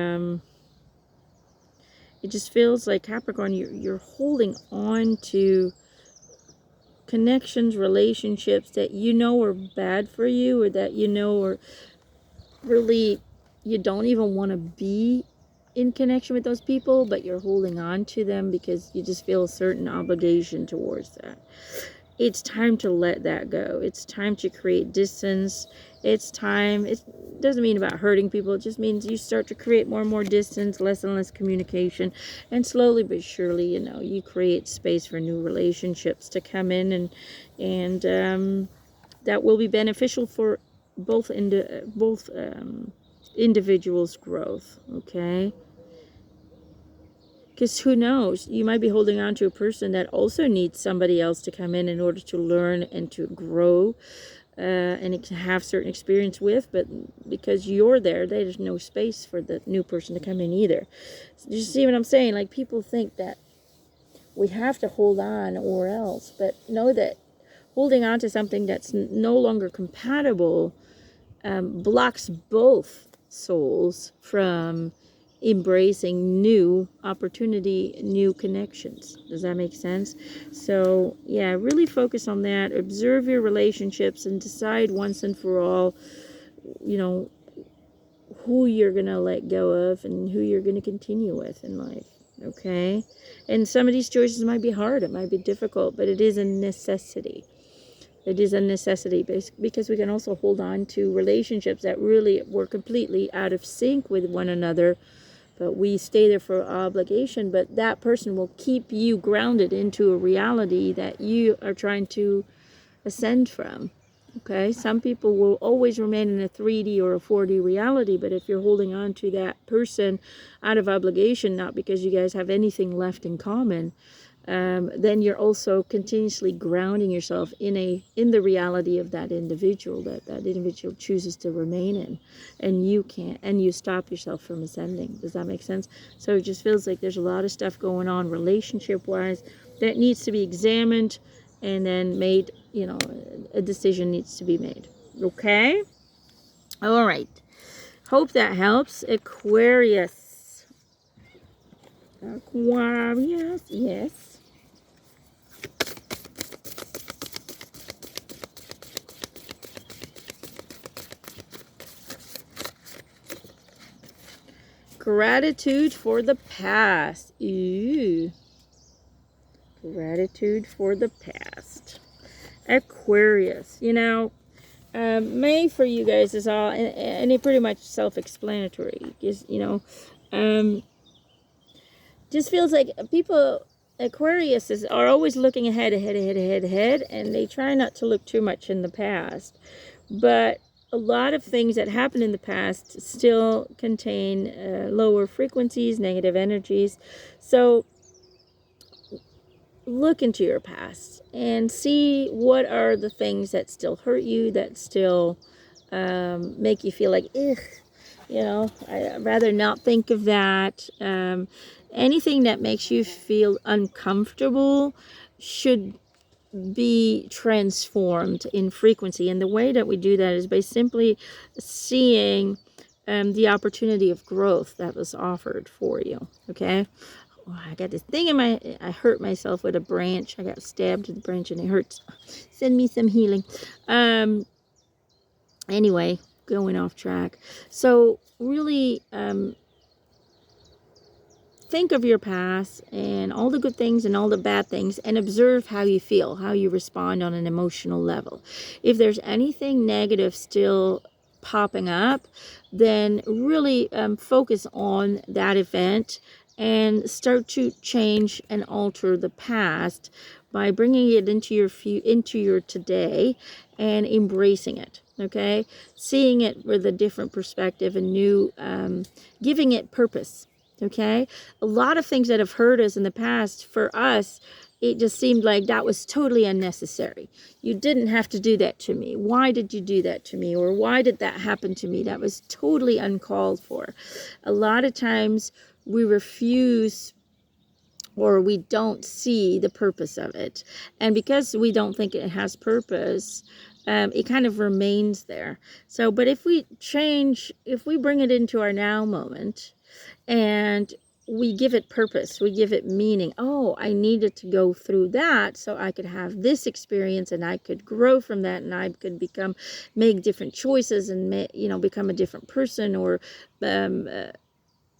it just feels like, Capricorn, you're holding on to connections, relationships that you know are bad for you, or that you know are really, you don't even want to be in connection with those people, but you're holding on to them because you just feel a certain obligation towards that. It's time to let that go. It's time to create distance. It's time, it doesn't mean about hurting people, it just means you start to create more and more distance, less and less communication, and slowly but surely, you know, you create space for new relationships to come in, and that will be beneficial for both individuals' growth. Okay, because who knows, you might be holding on to a person that also needs somebody else to come in order to learn and to grow, and to have certain experience with, but because you're there's no space for the new person to come in either. You see what I'm saying? Like, people think that we have to hold on or else, but know that holding on to something that's no longer compatible blocks both souls from embracing new opportunity, new connections. Does that make sense? So yeah, really focus on that. Observe your relationships and decide once and for all, you know, who you're gonna let go of and who you're gonna continue with in life. Okay, and some of these choices might be hard, it might be difficult, but it is a necessity. It is a necessity, because we can also hold on to relationships that really were completely out of sync with one another, but we stay there for obligation, but that person will keep you grounded into a reality that you are trying to ascend from. Okay, some people will always remain in a 3D or a 4D reality, but if you're holding on to that person out of obligation, not because you guys have anything left in common, then you're also continuously grounding yourself in the reality of that individual that individual chooses to remain in, and you stop yourself from ascending. Does that make sense? So it just feels like there's a lot of stuff going on relationship wise that needs to be examined, and then made, you know, a decision needs to be made. Okay, all right, hope that helps. Aquarius, yes. Gratitude for the past. Ooh. Gratitude for the past. Aquarius. You know, May for you guys is all, and it's pretty much self-explanatory. Just, you know, just feels like people, Aquarius are always looking ahead, and they try not to look too much in the past. But a lot of things that happen in the past still contain lower frequencies, negative energies. So look into your past and see what are the things that still hurt you, that still make you feel like, ugh, you know, I'd rather not think of that. Anything that makes you feel uncomfortable should be transformed in frequency. And the way that we do that is by simply seeing the opportunity of growth that was offered for you. Okay. Oh, I got this thing in my, I hurt myself with a branch. I got stabbed with a branch and it hurts. Send me some healing. Anyway, going off track. So really think of your past and all the good things and all the bad things, and observe how you feel, how you respond on an emotional level. If there's anything negative still popping up, then really focus on that event and start to change and alter the past by bringing it into your today and embracing it. Okay, seeing it with a different perspective and new, giving it purpose. Okay, a lot of things that have hurt us in the past, for us, it just seemed like that was totally unnecessary. You didn't have to do that to me. Why did you do that to me? Or why did that happen to me? That was totally uncalled for. A lot of times we refuse, or we don't see the purpose of it. And because we don't think it has purpose, it kind of remains there. So, but if we change, if we bring it into our now moment, and we give it purpose, we give it meaning. Oh, I needed to go through that so I could have this experience, and I could grow from that, and I could make different choices, and become a different person, or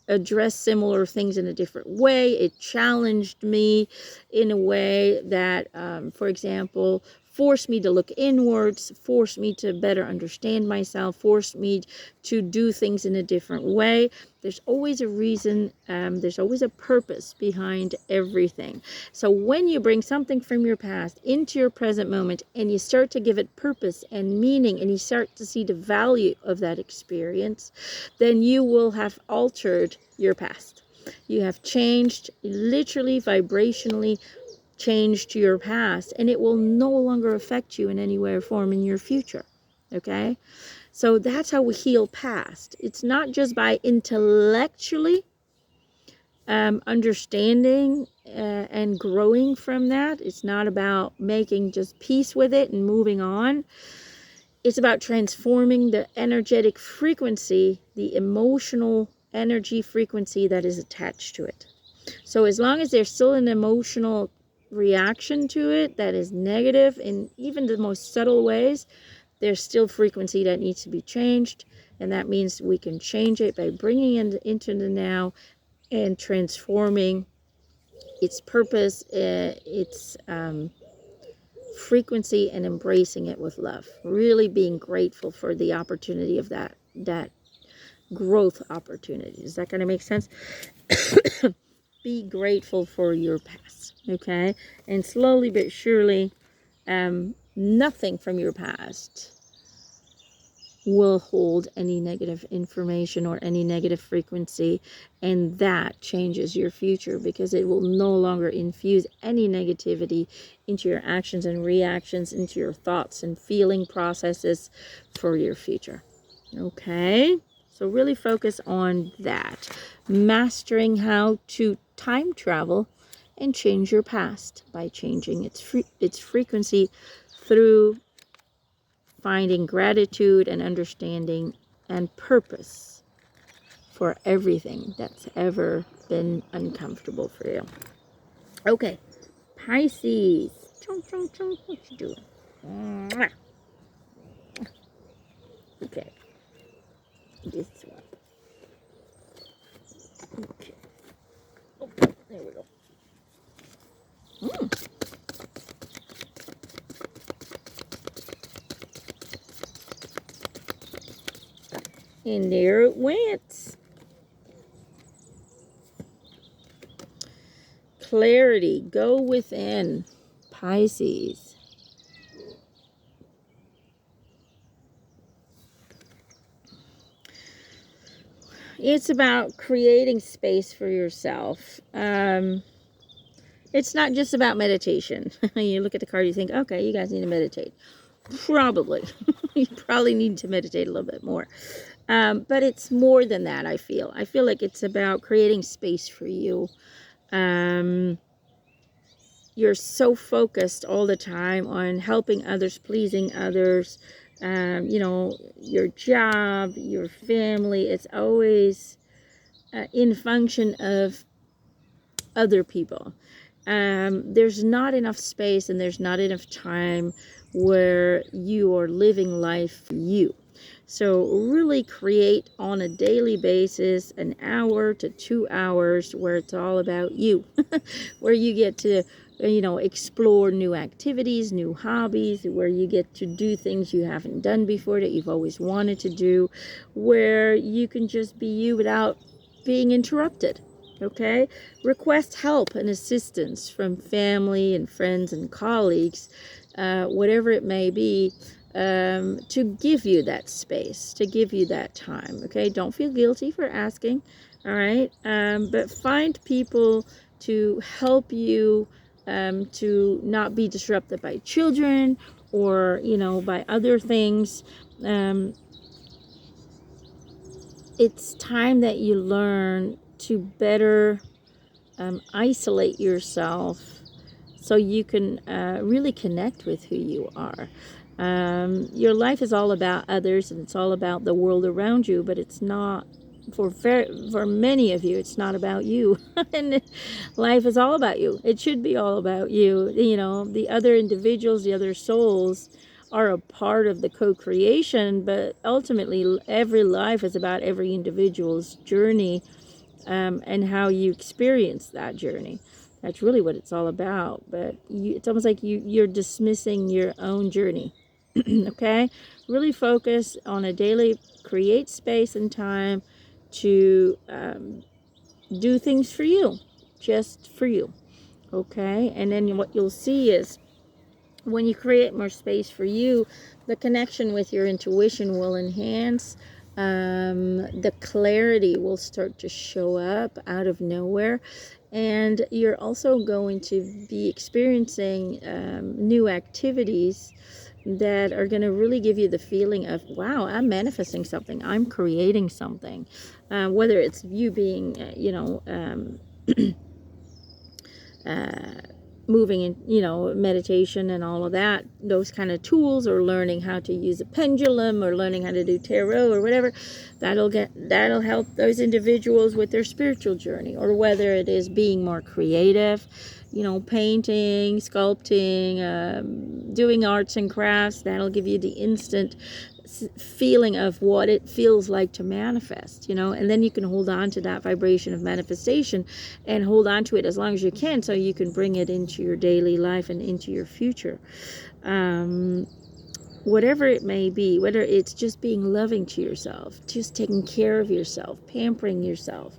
address similar things in a different way. It challenged me in a way that, for example, forced me to look inwards, forced me to better understand myself, forced me to do things in a different way. There's always a reason, there's always a purpose behind everything. So when you bring something from your past into your present moment, and you start to give it purpose and meaning, and you start to see the value of that experience, then you will have altered your past. You have changed, literally, vibrationally changed your past, and it will no longer affect you in any way or form in your future. Okay, so that's how we heal past. It's not just by intellectually understanding and growing from that. It's not about making just peace with it and moving on. It's about transforming the energetic frequency, the emotional energy frequency that is attached to it. So as long as there's still an emotional reaction to it that is negative in even the most subtle ways, there's still frequency that needs to be changed. And that means we can change it by bringing it into the now and transforming its purpose, its frequency, and embracing it with love. Really being grateful for the opportunity of that growth opportunity. Does that kind of make sense? Be grateful for your past, okay? And slowly but surely, nothing from your past will hold any negative information or any negative frequency, and that changes your future, because it will no longer infuse any negativity into your actions and reactions, into your thoughts and feeling processes for your future. Okay, so really focus on that, mastering how to time travel and change your past by changing its frequency through finding gratitude and understanding and purpose for everything that's ever been uncomfortable for you. Okay, Pisces. What you doing? Okay, this one. There we go. And there it went. Clarity. Go within. Pisces. It's about creating space for yourself. It's not just about meditation. You look at the card, you think, okay, you guys need to meditate. Probably. You probably need to meditate a little bit more. But it's more than that, I feel. I feel like it's about creating space for you. You're so focused all the time on helping others, pleasing others, you know, your job, your family. It's always in function of other people. There's not enough space and there's not enough time where you are living life for you. So really create on a daily basis an hour to 2 hours where it's all about you, where you get to, you know, explore new activities, new hobbies, where you get to do things you haven't done before that you've always wanted to do, where you can just be you without being interrupted. Okay, request help and assistance from family and friends and colleagues, whatever it may be, to give you that space, to give you that time. Okay, don't feel guilty for asking. All right, but find people to help you, to not be disrupted by children or, you know, by other things. It's time that you learn to better isolate yourself so you can really connect with who you are. Your life is all about others and it's all about the world around you, but it's not, for many of you, it's not about you. And life is all about you. It should be all about you. You know, the other individuals, the other souls are a part of the co-creation, but ultimately every life is about every individual's journey, and how you experience that journey. That's really what it's all about. But it's almost like you're dismissing your own journey. Okay, really focus on a daily, create space and time to do things for you, just for you. Okay, and then what you'll see is when you create more space for you, the connection with your intuition will enhance. The clarity will start to show up out of nowhere, and you're also going to be experiencing new activities that are going to really give you the feeling of, wow, I'm manifesting something, I'm creating something, whether it's you being moving in, you know, meditation and all of that, those kind of tools, or learning how to use a pendulum, or learning how to do tarot or whatever, that'll help those individuals with their spiritual journey. Or whether it is being more creative, you know, painting, sculpting, doing arts and crafts, that'll give you the instant feeling of what it feels like to manifest, you know. And then you can hold on to that vibration of manifestation and hold on to it as long as you can, so you can bring it into your daily life and into your future. Whatever it may be, whether it's just being loving to yourself, just taking care of yourself, pampering yourself,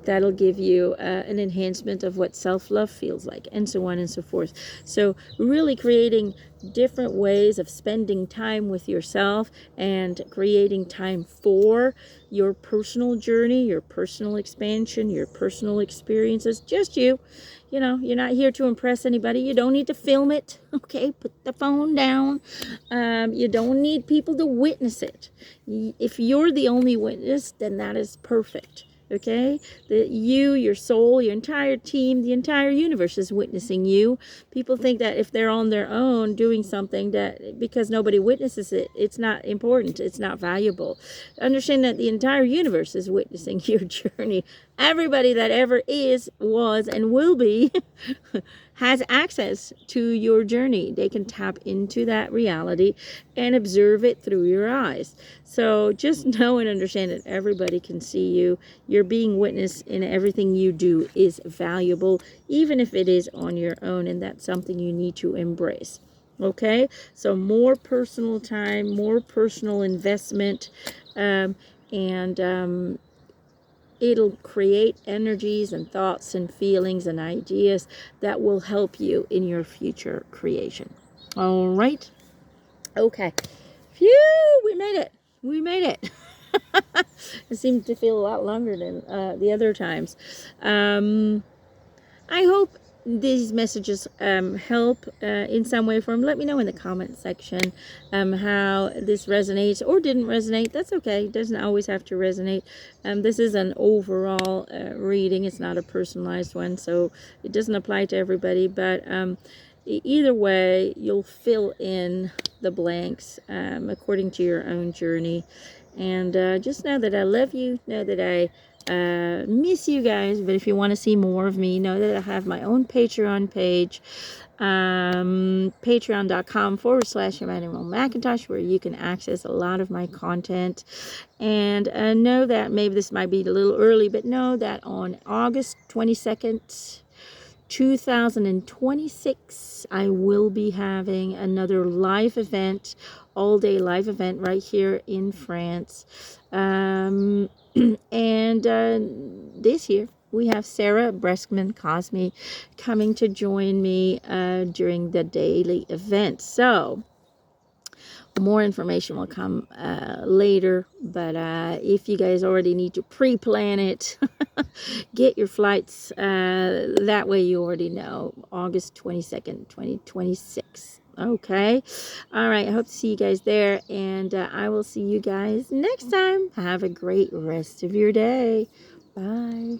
that'll give you an enhancement of what self-love feels like, and so on and so forth. So really creating different ways of spending time with yourself and creating time for your personal journey, your personal expansion, your personal experiences, just you. You know, you're not here to impress anybody. You don't need to film it. Okay, put the phone down. You don't need people to witness it. If you're the only witness, then that is perfect. Okay, that you, your soul, your entire team, the entire universe is witnessing you. People think that if they're on their own doing something, that because nobody witnesses it, it's not important, it's not valuable. Understand that the entire universe is witnessing your journey. Everybody that ever is, was, and will be has access to your journey. They can tap into that reality and observe it through your eyes. So just know and understand that everybody can see you. You're being witnessed, and everything you do is valuable, even if it is on your own, and that's something you need to embrace. Okay, so more personal time, more personal investment, and it'll create energies and thoughts and feelings and ideas that will help you in your future creation. All right. Okay. Phew, we made it. We made it. It seemed to feel a lot longer than the other times. I hope these messages help in some way or form. Let me know in the comment section how this resonates or didn't resonate. That's okay. It doesn't always have to resonate. This is an overall reading. It's not a personalized one, so it doesn't apply to everybody. But either way, you'll fill in the blanks according to your own journey. And just know that I love you. Know that I miss you guys. But if you want to see more of me, know that I have my own Patreon page, patreon.com/Emanuelle McIntosh, where you can access a lot of my content. And know that maybe this might be a little early, but know that on August 22nd, 2026, I will be having another live event, all-day live event right here in France. And this year we have Sarah Breskman Cosme coming to join me during the daily event. So more information will come later, but if you guys already need to pre-plan it, get your flights. That way you already know. August 22nd, 2026. Okay. All right. I hope to see you guys there, and I will see you guys next time. Have a great rest of your day. Bye.